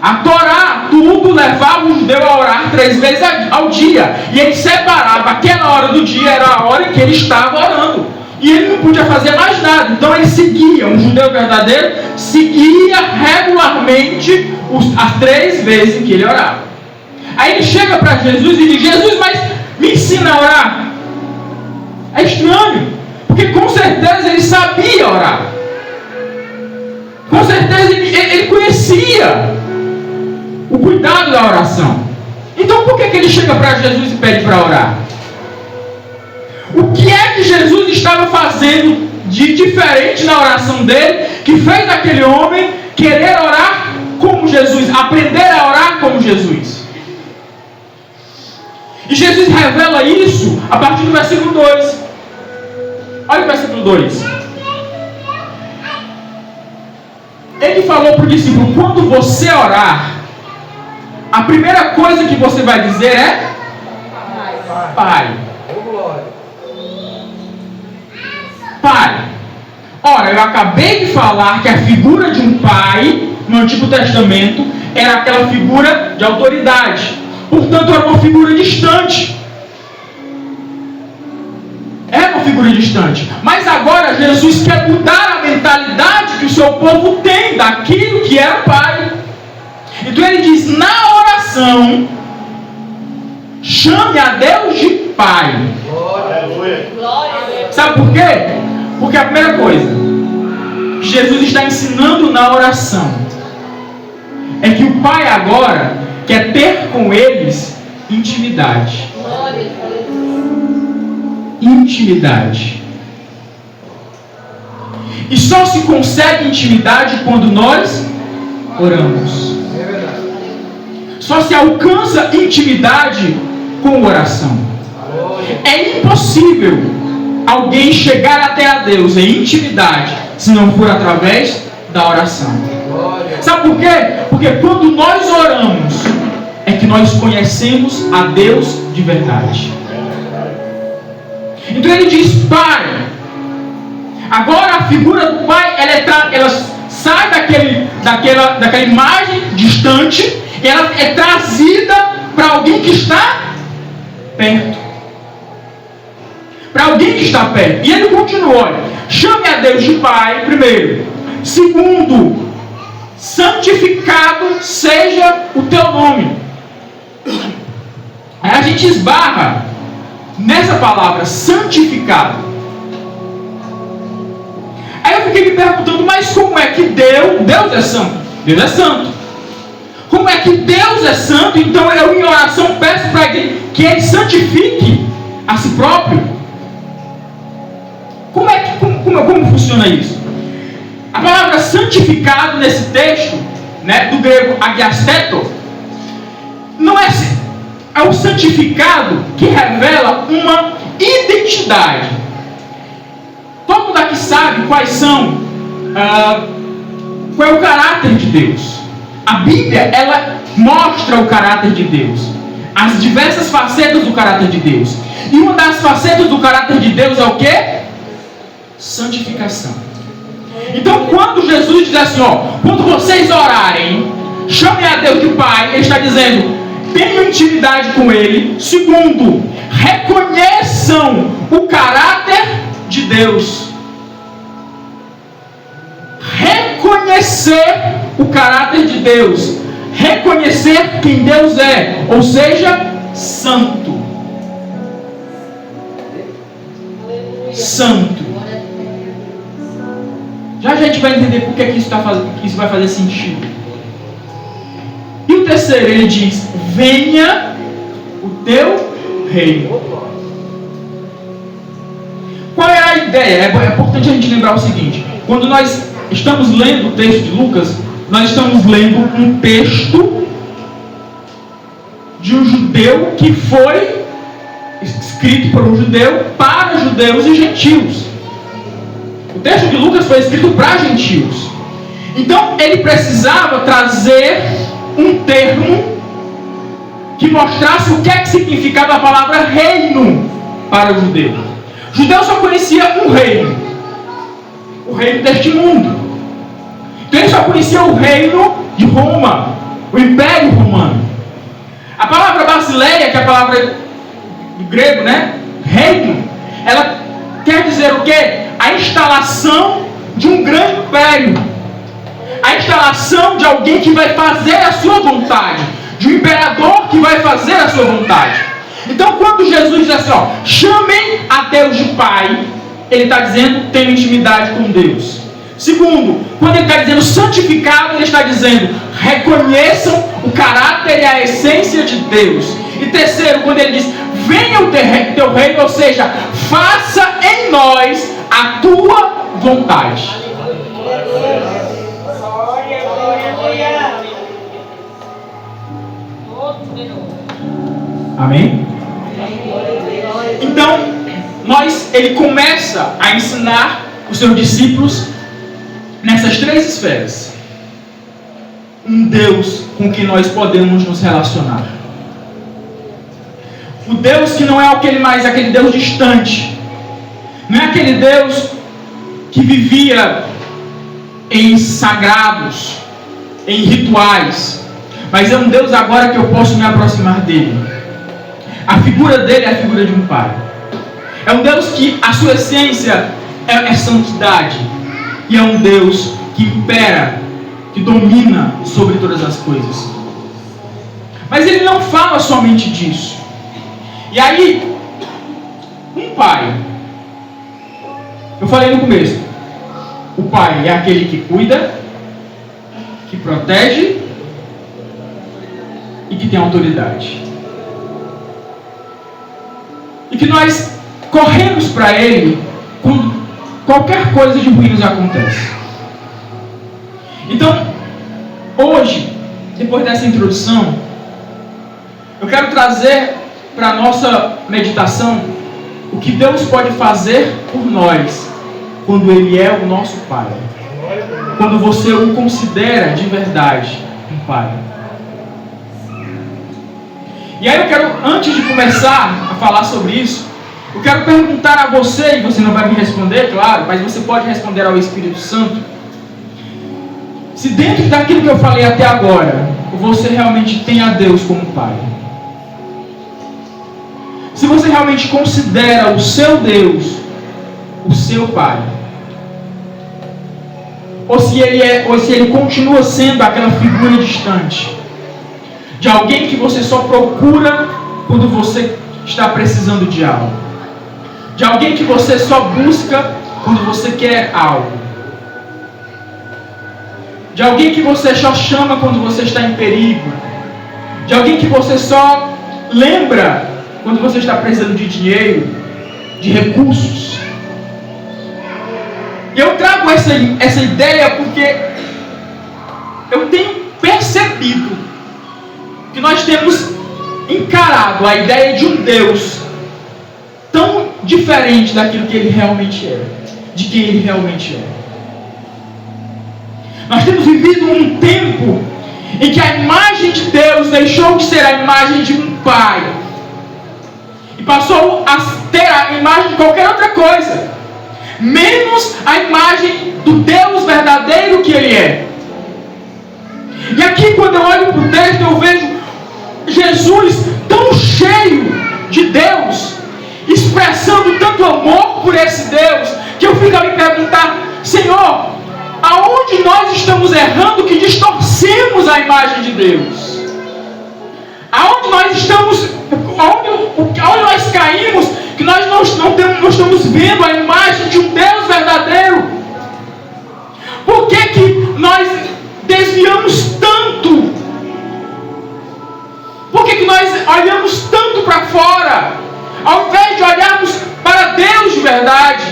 a Torá, tudo levava o judeu a orar 3 vezes ao dia. E ele separava aquela hora do dia, era a hora em que ele estava orando. E ele não podia fazer mais nada. Então ele seguia, um judeu verdadeiro seguia regularmente as 3 vezes em que ele orava. Aí ele chega para Jesus e diz: Jesus, mas me ensina a orar. É estranho, porque com certeza ele sabia orar. Com certeza ele conhecia o cuidado da oração. Então por que ele chega para Jesus e pede para orar? O que é que Jesus estava fazendo de diferente na oração dele, que fez aquele homem querer orar como Jesus, aprender a orar como Jesus? E Jesus revela isso a partir do versículo 2. Olha o versículo 2. Ele falou para o discípulo: quando você orar, a primeira coisa que você vai dizer é: Pai. Pai. Ora, eu acabei de falar que a figura de um pai no Antigo Testamento era aquela figura de autoridade. Portanto, era uma figura distante. É uma figura distante. Mas agora Jesus quer mudar a mentalidade que o seu povo tem daquilo que era o pai. Então ele diz: na oração, chame a Deus de Pai. Sabe por quê? Porque a primeira coisa que Jesus está ensinando na oração é que o Pai agora quer ter com eles intimidade. Intimidade. E só se consegue intimidade quando nós oramos. Só se alcança intimidade com oração. É impossível alguém chegar até a Deus em intimidade se não for através da oração. Sabe por quê? Porque quando nós oramos é que nós conhecemos a Deus de verdade. Então ele diz: Pai. Agora a figura do Pai ela sai daquela imagem distante e ela é trazida para alguém que está perto. Para alguém que está perto. E ele continua: olha, chame a Deus de Pai, primeiro. Segundo, santificado seja o teu nome. Aí a gente esbarra nessa palavra, santificado. Aí eu fiquei me perguntando, mas como é que Deus é santo? Deus é santo. Como é que Deus é santo? Então eu em oração peço para Ele que Ele santifique a si próprio. Como funciona isso? A palavra santificado nesse texto, né, do grego agiasteto, não é o santificado que revela uma identidade. Todo mundo aqui sabe qual é o caráter de Deus. A Bíblia, ela mostra o caráter de Deus, as diversas facetas do caráter de Deus. E uma das facetas do caráter de Deus é o quê? Santificação. Então, quando Jesus diz assim, quando vocês orarem, chamem a Deus de Pai, Ele está dizendo, tenham intimidade com Ele. Segundo, reconheçam o caráter de Deus. Reconhecer o caráter de Deus. Reconhecer quem Deus é, ou seja, santo. Santo. Já a gente vai entender por que isso vai fazer sentido. E o terceiro, ele diz, venha o teu reino. Qual é a ideia? É importante a gente lembrar o seguinte, quando nós estamos lendo o texto de Lucas, nós estamos lendo um texto de um judeu que foi escrito por um judeu para judeus e gentios. O texto de Lucas foi escrito para gentios. Então ele precisava trazer um termo que mostrasse o que é que significava a palavra reino para o judeu. O judeu só conhecia um reino, o reino deste mundo. Então ele só conhecia o reino de Roma, o Império Romano. A palavra basileia, que é a palavra do grego, né? Reino, ela quer dizer o quê? A instalação de um grande império. A instalação de alguém que vai fazer a sua vontade. De um imperador que vai fazer a sua vontade. Então quando Jesus diz assim, chamem a Deus de Pai, Ele está dizendo, tenham intimidade com Deus. Segundo, quando Ele está dizendo santificado, Ele está dizendo, reconheçam o caráter e a essência de Deus. E terceiro, quando Ele diz, venha o teu reino, ou seja, faça em nós a tua vontade. Amém? Então, ele começa a ensinar os seus discípulos nessas três esferas. Um Deus com quem nós podemos nos relacionar. O Deus que não é aquele Deus distante. Não é aquele Deus que vivia em sagrados, em rituais. Mas é um Deus agora que eu posso me aproximar dele. A figura dele é a figura de um pai. É um Deus que a sua essência é santidade. E é um Deus que impera, que domina sobre todas as coisas. Mas ele não fala somente disso. E aí, um pai, eu falei no começo, o pai é aquele que cuida, que protege e que tem autoridade. E que nós corremos para ele quando qualquer coisa de ruim nos acontece. Então, hoje, depois dessa introdução, eu quero trazer para a nossa meditação o que Deus pode fazer por nós quando Ele é o nosso Pai. Quando você o considera de verdade um Pai. E aí eu quero, antes de começar a falar sobre isso, eu quero perguntar a você, e você não vai me responder, claro, mas você pode responder ao Espírito Santo. Se dentro daquilo que eu falei até agora, você realmente tem a Deus como Pai. Se você realmente considera o seu Deus o seu Pai. Ou se ele continua sendo aquela figura distante. De alguém que você só procura quando você está precisando de algo. De alguém que você só busca quando você quer algo. De alguém que você só chama quando você está em perigo. De alguém que você só lembra quando você está precisando de dinheiro, de recursos. E eu trago essa ideia porque eu tenho percebido que nós temos encarado a ideia de um Deus tão diferente daquilo que Ele realmente é, de quem Ele realmente é. Nós temos vivido um tempo em que a imagem de Deus deixou de ser a imagem de um pai e passou a ter a imagem de qualquer outra coisa, menos a imagem do Deus verdadeiro que Ele é. E aqui, quando eu olho para o texto, eu vejo Jesus tão cheio de Deus, expressando tanto amor por esse Deus, que eu fico a me perguntar: Senhor, aonde nós estamos errando que distorcemos a imagem de Deus? Aonde nós estamos, aonde nós caímos, que nós não estamos vendo a imagem de um Deus verdadeiro? Por que nós desviamos tanto? Por que nós olhamos tanto para fora, ao invés de olharmos para Deus de verdade?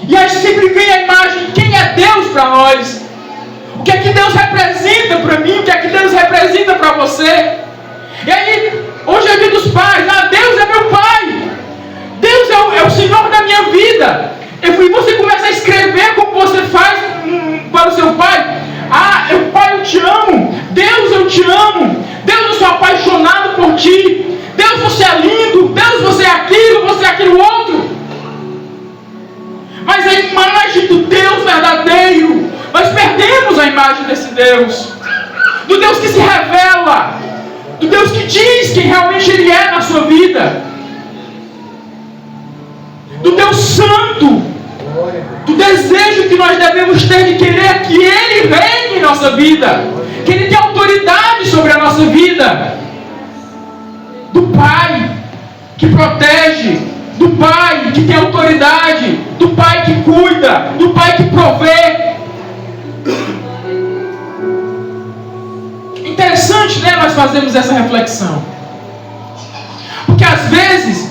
E aí sempre vem a imagem: quem é Deus para nós? O que é que Deus representa para mim? O que é que Deus representa para você? E aí, hoje é dia dos pais. Deus é meu pai. Deus é o Senhor da minha vida. E você começa a escrever como você faz para o seu pai. Pai, eu te amo. Deus, eu te amo. Deus, eu sou apaixonado por ti. Deus, você é lindo. Deus, você é aquilo outro. Mas a imagem do Deus verdadeiro, nós perdemos a imagem desse Deus. Do Deus que se revela. Do Deus que diz quem realmente Ele é na sua vida. Do Deus santo. Do desejo que nós devemos ter de querer que Ele reine em nossa vida. Que Ele tenha autoridade sobre a nossa vida. Do Pai que protege. Do Pai que tem autoridade. Do Pai que cuida. Do Pai que provê. Interessante, né? Nós fazemos essa reflexão. Porque às vezes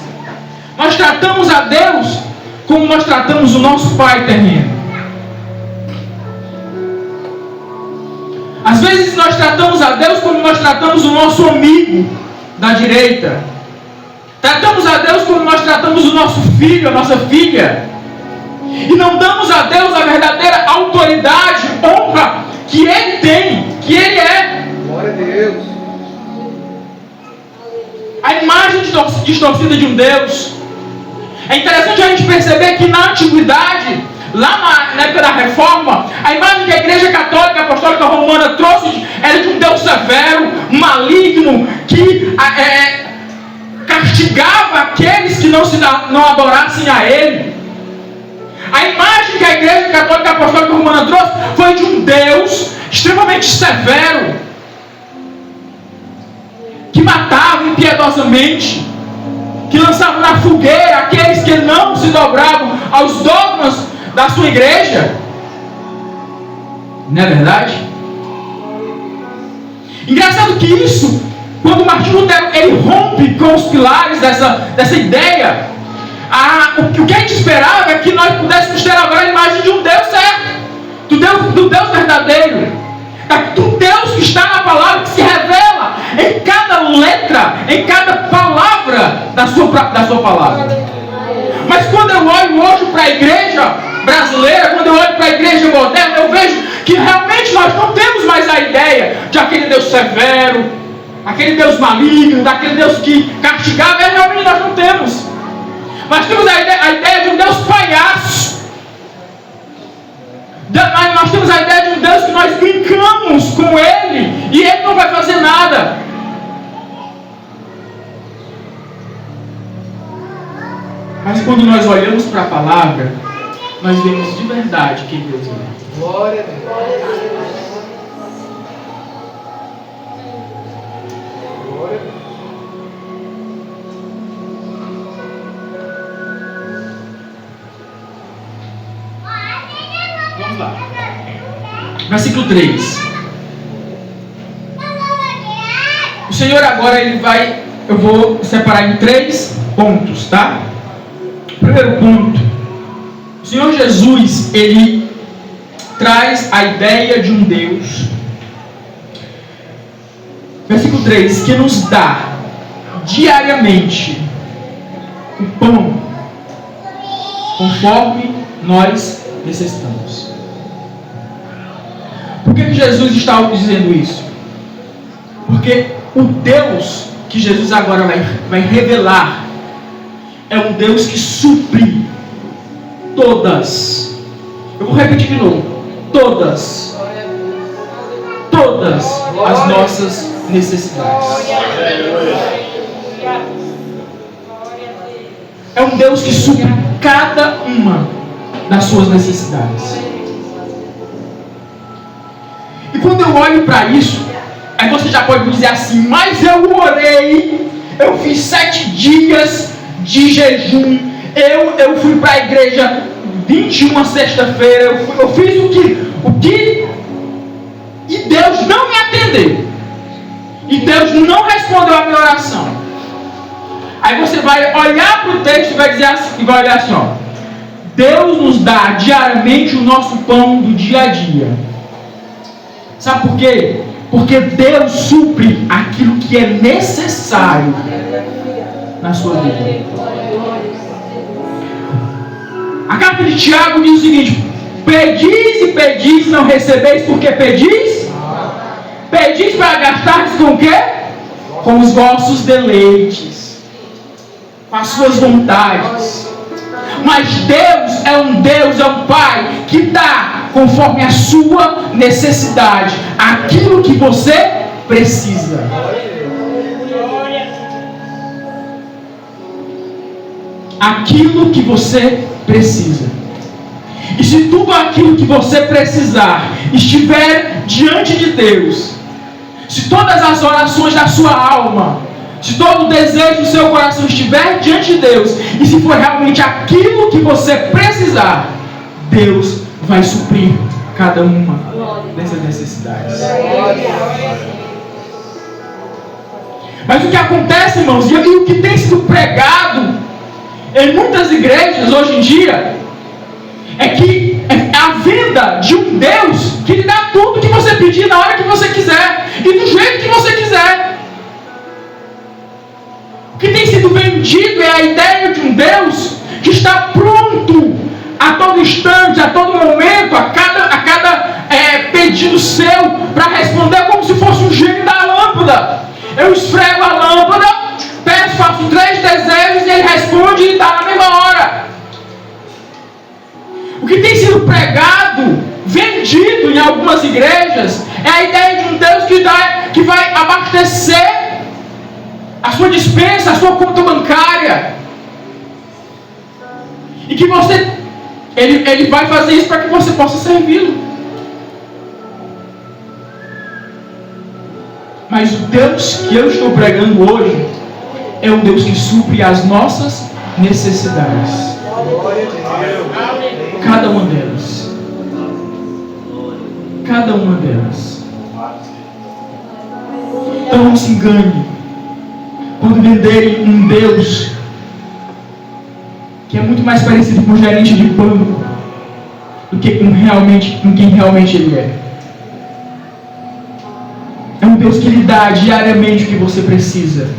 nós tratamos a Deus como nós tratamos o nosso pai terreno. Às vezes nós tratamos a Deus como nós tratamos o nosso amigo da direita. Tratamos a Deus como nós tratamos o nosso filho, a nossa filha. E não damos a Deus a verdadeira autoridade, honra que Ele tem, que Ele é. Glória a Deus. A imagem distorcida de um Deus. É interessante a gente perceber que na antiguidade, lá na época da Reforma, a imagem que a Igreja Católica Apostólica Romana trouxe era de um Deus severo, maligno, que castigava aqueles que não adorassem a Ele. A imagem que a Igreja Católica Apostólica Romana trouxe foi de um Deus extremamente severo, que matava impiedosamente, que lançava na fogueira aqueles que não se dobravam aos dogmas da sua igreja. Não é verdade? Engraçado que isso, quando Martinho Lutero ele rompe com os pilares dessa ideia, o que a gente esperava é que nós pudéssemos ter agora a imagem de um Deus certo, do Deus verdadeiro, do Deus que está na palavra, que se revela em cada letra, em cada palavra da sua palavra. Mas quando eu olho hoje para a igreja brasileira, quando eu olho para a igreja moderna, eu vejo que realmente nós não temos mais a ideia de aquele Deus severo, aquele Deus maligno, daquele Deus que castigava. Realmente nós não temos. Nós temos a ideia de um Deus palhaço. Nós temos a ideia de um Deus que nós brincamos com Ele e Ele não vai fazer nada. Mas quando nós olhamos para a palavra, nós vemos de verdade quem Deus é. Glória a Deus. versículo 3. O Senhor agora eu vou separar em 3 pontos, tá? Primeiro ponto, o Senhor Jesus, ele traz a ideia de um Deus, versículo 3, que nos dá diariamente o pão conforme nós necessitamos. Por que Jesus está dizendo isso? Porque o Deus que Jesus agora vai revelar é um Deus que supre todas. Eu vou repetir de novo. Todas as nossas necessidades. É um Deus que supre cada uma das suas necessidades. E quando eu olho para isso, aí você já pode dizer assim: mas eu orei, eu fiz 7 dias de jejum, eu fui para a igreja 21 sexta-feira, eu fiz o que e Deus não me atendeu, e Deus não respondeu a minha oração. Aí você vai olhar para o texto e vai dizer assim, e vai olhar assim, ó: Deus nos dá diariamente o nosso pão do dia a dia. Sabe por quê? Porque Deus supre aquilo que é necessário na sua vida. A carta de Tiago diz o seguinte: pedis e pedis, não recebeis, porque pedis? Pedis para gastar com o quê? Com os vossos deleites, com as suas vontades. Mas Deus é um Pai que dá conforme a sua necessidade aquilo que você precisa. Aquilo que você precisa. E se tudo aquilo que você precisar estiver diante de Deus, se todas as orações da sua alma, se todo o desejo do seu coração estiver diante de Deus, e se for realmente aquilo que você precisar, Deus vai suprir cada uma dessas necessidades. Mas o que acontece, irmãos, e o que tem sido pregado em muitas igrejas hoje em dia, é que é a vinda de um Deus que lhe dá tudo que você pedir na hora que você quiser e do jeito que você quiser. O que tem sido vendido é a ideia de um Deus que está pronto a todo instante, a todo momento, a cada pedido seu, para responder como se fosse um gênio da lâmpada. Eu esfrego a lâmpada, peço, faço 3 desejos e ele responde e dá na mesma hora. O que tem sido pregado, vendido em algumas igrejas, é a ideia de um Deus que vai abastecer a sua despensa, a sua conta bancária, e que ele vai fazer isso para que você possa servi-lo. Mas o Deus que eu estou pregando hoje é um Deus que supre as nossas necessidades. Cada uma delas. Cada uma delas. Então não se engane quando venderem um Deus que é muito mais parecido com um gerente de banco do que com quem realmente ele é. É um Deus que lhe dá diariamente o que você precisa.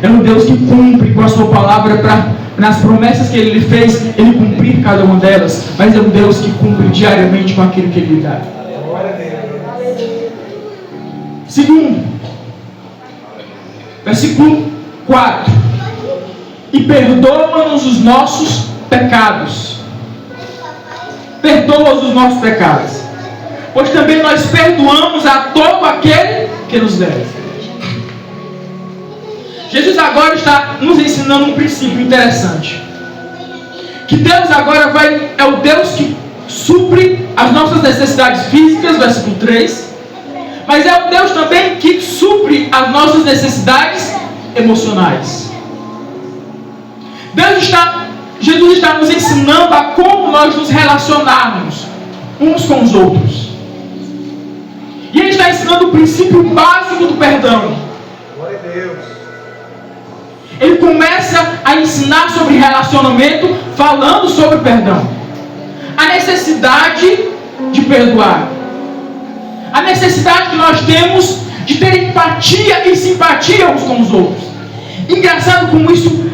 É um Deus que cumpre com a sua palavra nas promessas que ele lhe fez, ele cumprir cada uma delas. Mas é um Deus que cumpre diariamente com aquilo que ele lhe dá. Segundo, versículo 4: e perdoa-nos os nossos pecados. Perdoa-nos os nossos pecados, pois também nós perdoamos a todo aquele que nos deve. Jesus agora está nos ensinando um princípio interessante. Que Deus agora é o Deus que supre as nossas necessidades físicas, versículo 3. Mas é o Deus também que supre as nossas necessidades emocionais. Jesus está nos ensinando a como nós nos relacionarmos uns com os outros. está ensinando o princípio básico do perdão. Glória a Deus. Ele começa a ensinar sobre relacionamento, falando sobre perdão. A necessidade de perdoar. A necessidade que nós temos de ter empatia e simpatia uns com os outros. Engraçado como isso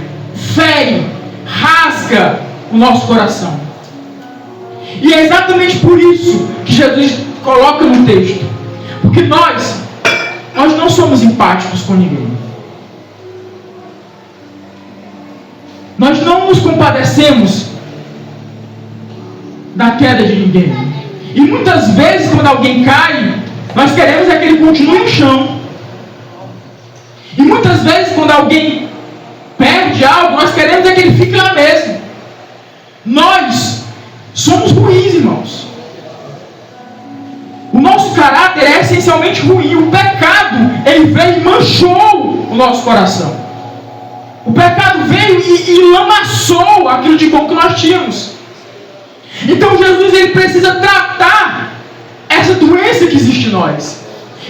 fere, rasga o nosso coração. E é exatamente por isso que Jesus coloca no texto. Porque nós não somos empáticos com ninguém. Nós não nos compadecemos da queda de ninguém. E muitas vezes, quando alguém cai, nós queremos é que ele continue no chão. E muitas vezes, quando alguém perde algo, nós queremos é que ele fique lá mesmo. Nós somos ruins, irmãos. O nosso caráter é essencialmente ruim. O pecado, ele veio e manchou o nosso coração. O pecado veio e lamaçou aquilo de bom que nós tínhamos. Então Jesus, ele precisa tratar essa doença que existe em nós.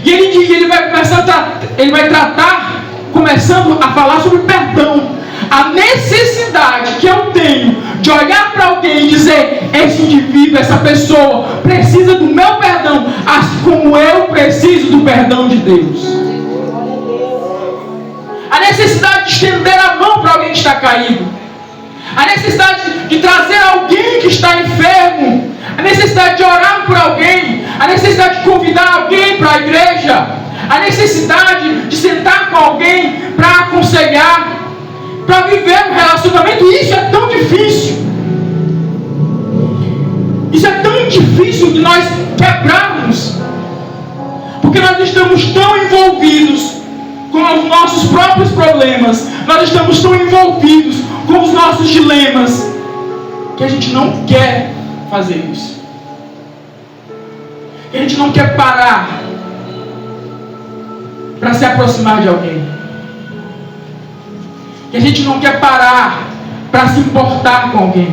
E ele vai tratar, começando a falar sobre perdão. A necessidade que eu tenho de olhar para alguém e dizer: esse indivíduo, essa pessoa precisa do meu perdão, assim como eu preciso do perdão de Deus. A necessidade de estender a mão para alguém que está caído. A necessidade de trazer alguém que está enfermo. A necessidade de orar por alguém. A necessidade de convidar alguém para a igreja. A necessidade de sentar com alguém para aconselhar, para viver um relacionamento. E isso é tão difícil. Isso é tão difícil de nós quebrarmos. Porque nós estamos tão envolvidos com os nossos próprios problemas. Nós estamos tão envolvidos com os nossos dilemas que a gente não quer fazer isso. Que a gente não quer parar para se aproximar de alguém. Que a gente não quer parar para se importar com alguém.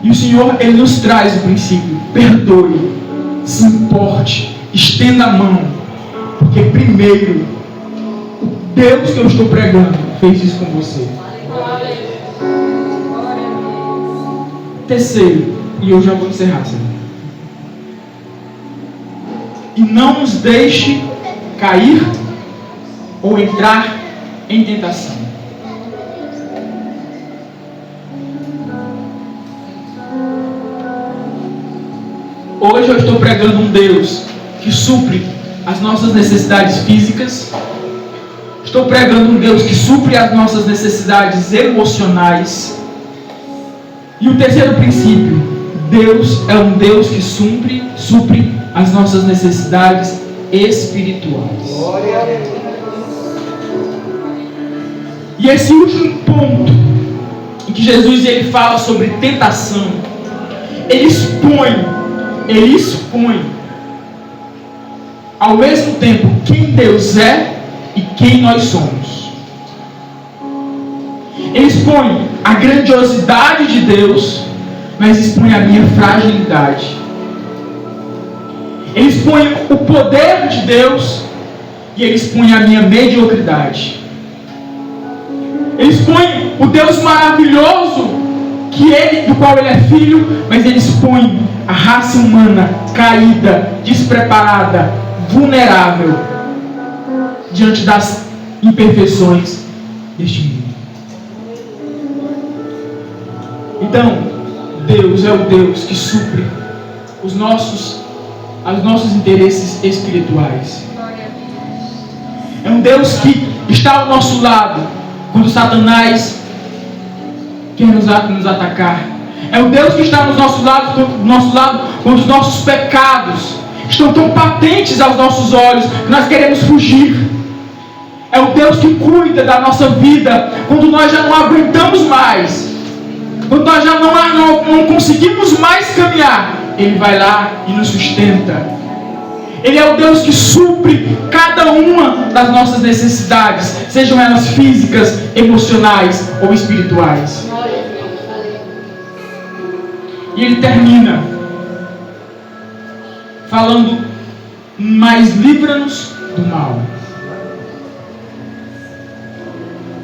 E o Senhor, Ele nos traz o princípio: perdoe, se importe, estenda a mão. Porque primeiro, o Deus que eu estou pregando fez isso com você. Terceiro, e eu já vou encerrar, Senhor. E não nos deixe cair ou entrar em tentação. Hoje eu estou pregando um Deus que supre as nossas necessidades físicas. Estou pregando um Deus que supre as nossas necessidades emocionais. E o terceiro princípio: Deus é um Deus que supre as nossas necessidades espirituais. E esse último ponto, em que Jesus ele fala sobre tentação, ele expõe ao mesmo tempo quem Deus é e quem nós somos. Ele expõe a grandiosidade de Deus, mas expõe a minha fragilidade. Ele expõe o poder de Deus e ele expõe a minha mediocridade. Ele expõe o Deus maravilhoso do qual ele é filho, mas ele expõe a raça humana caída, despreparada, vulnerável diante das imperfeições deste mundo. Então, Deus é o Deus que supre os nossos interesses espirituais. É um Deus que está ao nosso lado quando Satanás quer nos atacar. É um Deus que está do nosso lado quando os nossos pecados estão tão patentes aos nossos olhos que nós queremos fugir. É o Deus que cuida da nossa vida quando nós já não aguentamos mais, quando nós já não conseguimos mais caminhar. Ele vai lá e nos sustenta. Ele é o Deus que supre cada uma das nossas necessidades, sejam elas físicas, emocionais ou espirituais. E ele termina falando: mas livra-nos do mal.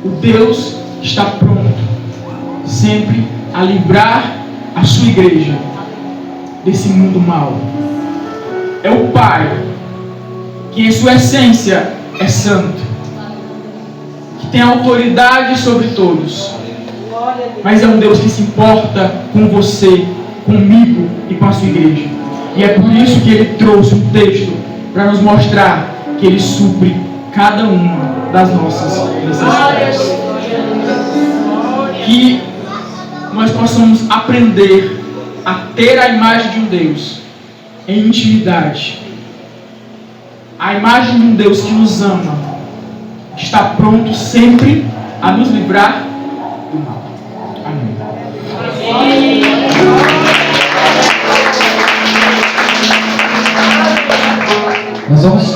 O Deus está pronto sempre a livrar a sua igreja desse mundo mau. É o Pai que em sua essência é santo, que tem autoridade sobre todos, mas é um Deus que se importa com você, comigo e com a sua igreja. E é por isso que ele trouxe um texto para nos mostrar que ele supre cada uma das nossas necessidades. Que nós possamos aprender a ter a imagem de um Deus em intimidade, a imagem de um Deus que nos ama, que está pronto sempre a nos livrar do mal. Amém.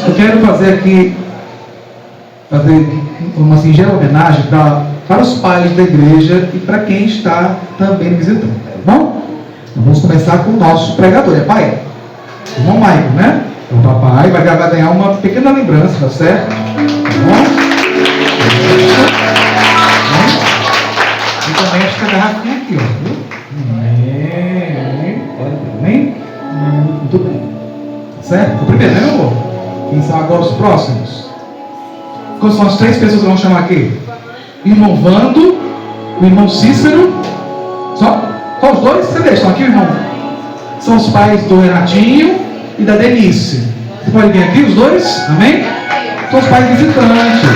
Eu quero fazer uma singela homenagem para os pais da igreja e para quem está também visitando, tá bom? Então vamos começar com o nosso pregador, é pai? Irmão Maicon, né? O papai vai ganhar uma pequena lembrança, tá certo? Tá bom? E também acho que a garrafinha aqui, ó. Bem? Muito bem. Tá certo? O primeiro, né, meu amor? Quem são agora os próximos? Quais são as 3 pessoas que vão chamar aqui? O irmão Vando, o irmão Cícero. Só os 2? Cadê? Estão aqui, irmão? São os pais do Renatinho e da Denise. Você pode vir aqui, os 2? Amém? São os pais visitantes.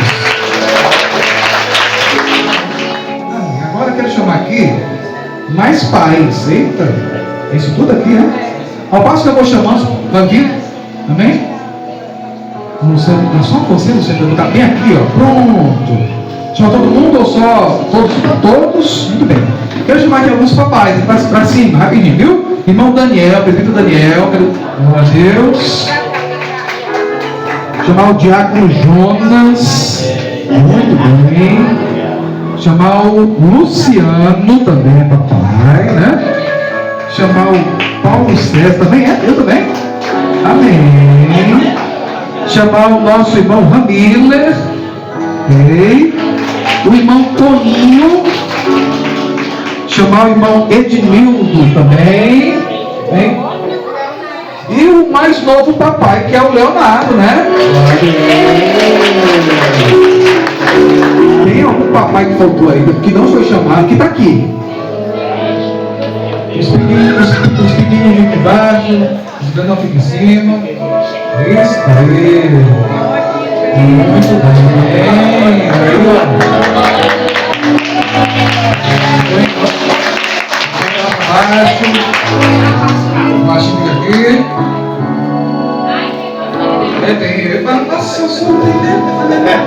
Agora eu quero chamar aqui mais pais. Eita, é isso tudo aqui, né? Ao passo que eu vou chamando, vai vir? Amém? Não só você, você está bem aqui, ó. Pronto. Chama todo mundo ou só todos? Todos? Muito bem. Quero chamar aqui alguns papais para cima, rapidinho, viu? Irmão Daniel, prefeito Daniel, glória a Deus. Chamar o diácono Jonas. Muito bem. Chamar o Luciano também, papai, né? Chamar o Paulo César também, eu também. Amém. Chamar o nosso irmão Ramiller. Ok. O irmão Toninho. Chamar o irmão Edmildo também. Bem. E o mais novo papai, que é o Leonardo, né? Tem algum papai que faltou aí, que não foi chamado, que está aqui? Os pequeninos aqui embaixo, os grandes ficam em cima. Isso aí. Muito bem. Baixo fica aqui. Nossa, eu sou glória a Deus.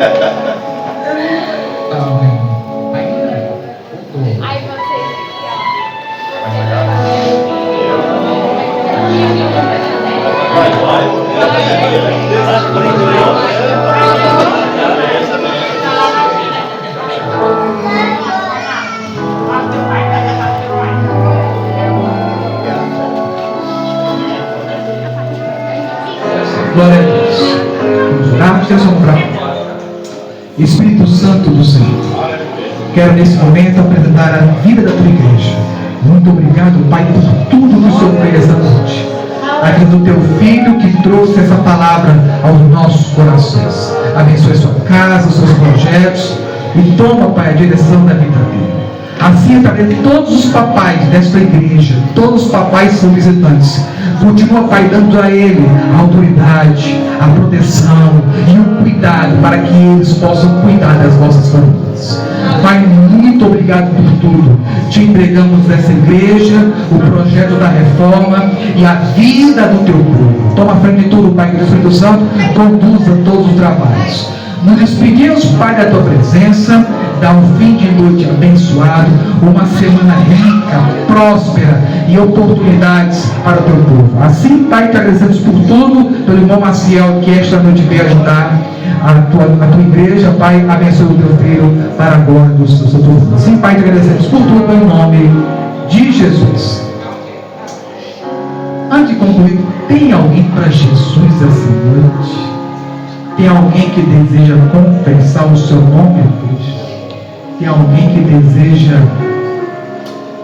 Vamos orar, Deus, vamos orar. Espírito Santo do Senhor, quero nesse momento apresentar a vida da tua igreja. Muito obrigado, Pai, por tudo que o Senhor fez essa noite. Aqui do teu filho que trouxe essa palavra aos nossos corações. Abençoe sua casa, seus projetos e toma, Pai, a direção da vida dele. Assim também todos os papais desta igreja, todos os papais são visitantes. Continua, Pai, dando a ele a autoridade, a proteção e o cuidado para que eles possam cuidar das vossas famílias. Pai, muito obrigado por tudo. Te entregamos essa igreja, o projeto da reforma e a vida do teu povo. Toma a frente de tudo, Pai, que o Espírito Santo conduza todos os trabalhos. Nos despedimos, Pai, da tua presença. Dá um fim de noite abençoado, uma semana rica, próspera e oportunidades para o teu povo. Assim, Pai, te agradecemos por tudo, pelo irmão Maciel, que esta noite veio ajudar a tua igreja. Pai, abençoe o teu filho para a glória do seu povo. Assim, Pai, te agradecemos por tudo, em nome de Jesus. Antes de concluir, tem alguém para Jesus essa noite? Tem alguém que deseja confessar o seu nome a Cristo? Tem alguém que deseja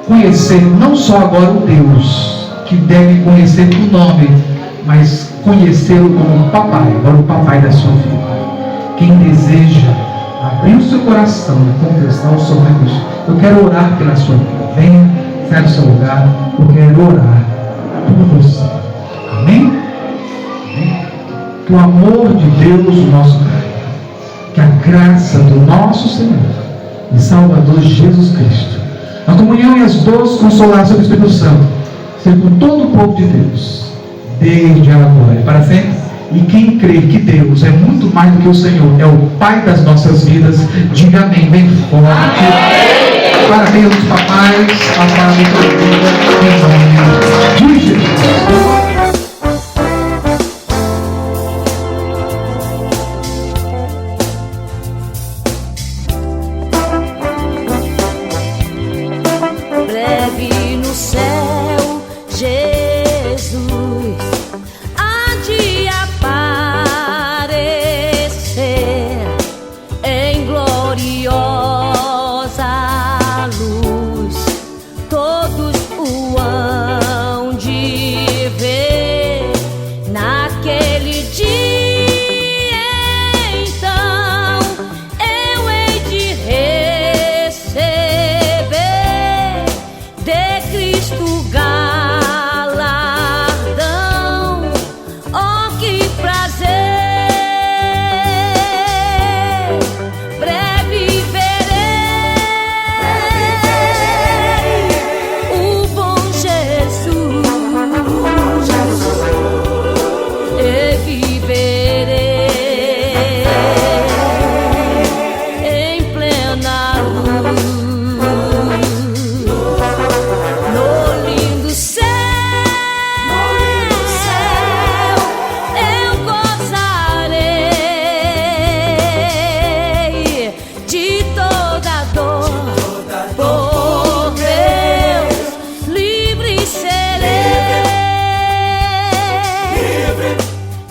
conhecer não só agora o Deus, que deve conhecer o nome, mas conhecê-lo como o papai, agora o papai da sua vida. Quem deseja abrir o seu coração e confessar o seu nome a Cristo, eu quero orar pela sua vida. Venha, sai do seu lugar, eu quero orar por você. Amém? Amém? Que o amor de Deus, o nosso Pai, que a graça do nosso Senhor e Salvador Jesus Cristo, a comunhão e as doces consolações do Espírito Santo, seja com todo o povo de Deus, desde agora e para sempre. E quem crê que Deus é muito mais do que o Senhor, é o Pai das nossas vidas, diga amém, bem forte. Amém. Parabéns aos papais, a família toda, em nome de Jesus.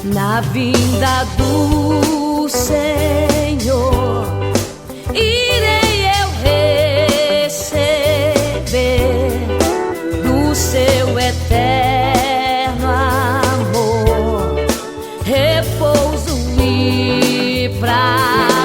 Na vinda do Senhor, irei eu receber do seu eterno amor repouso e prazer.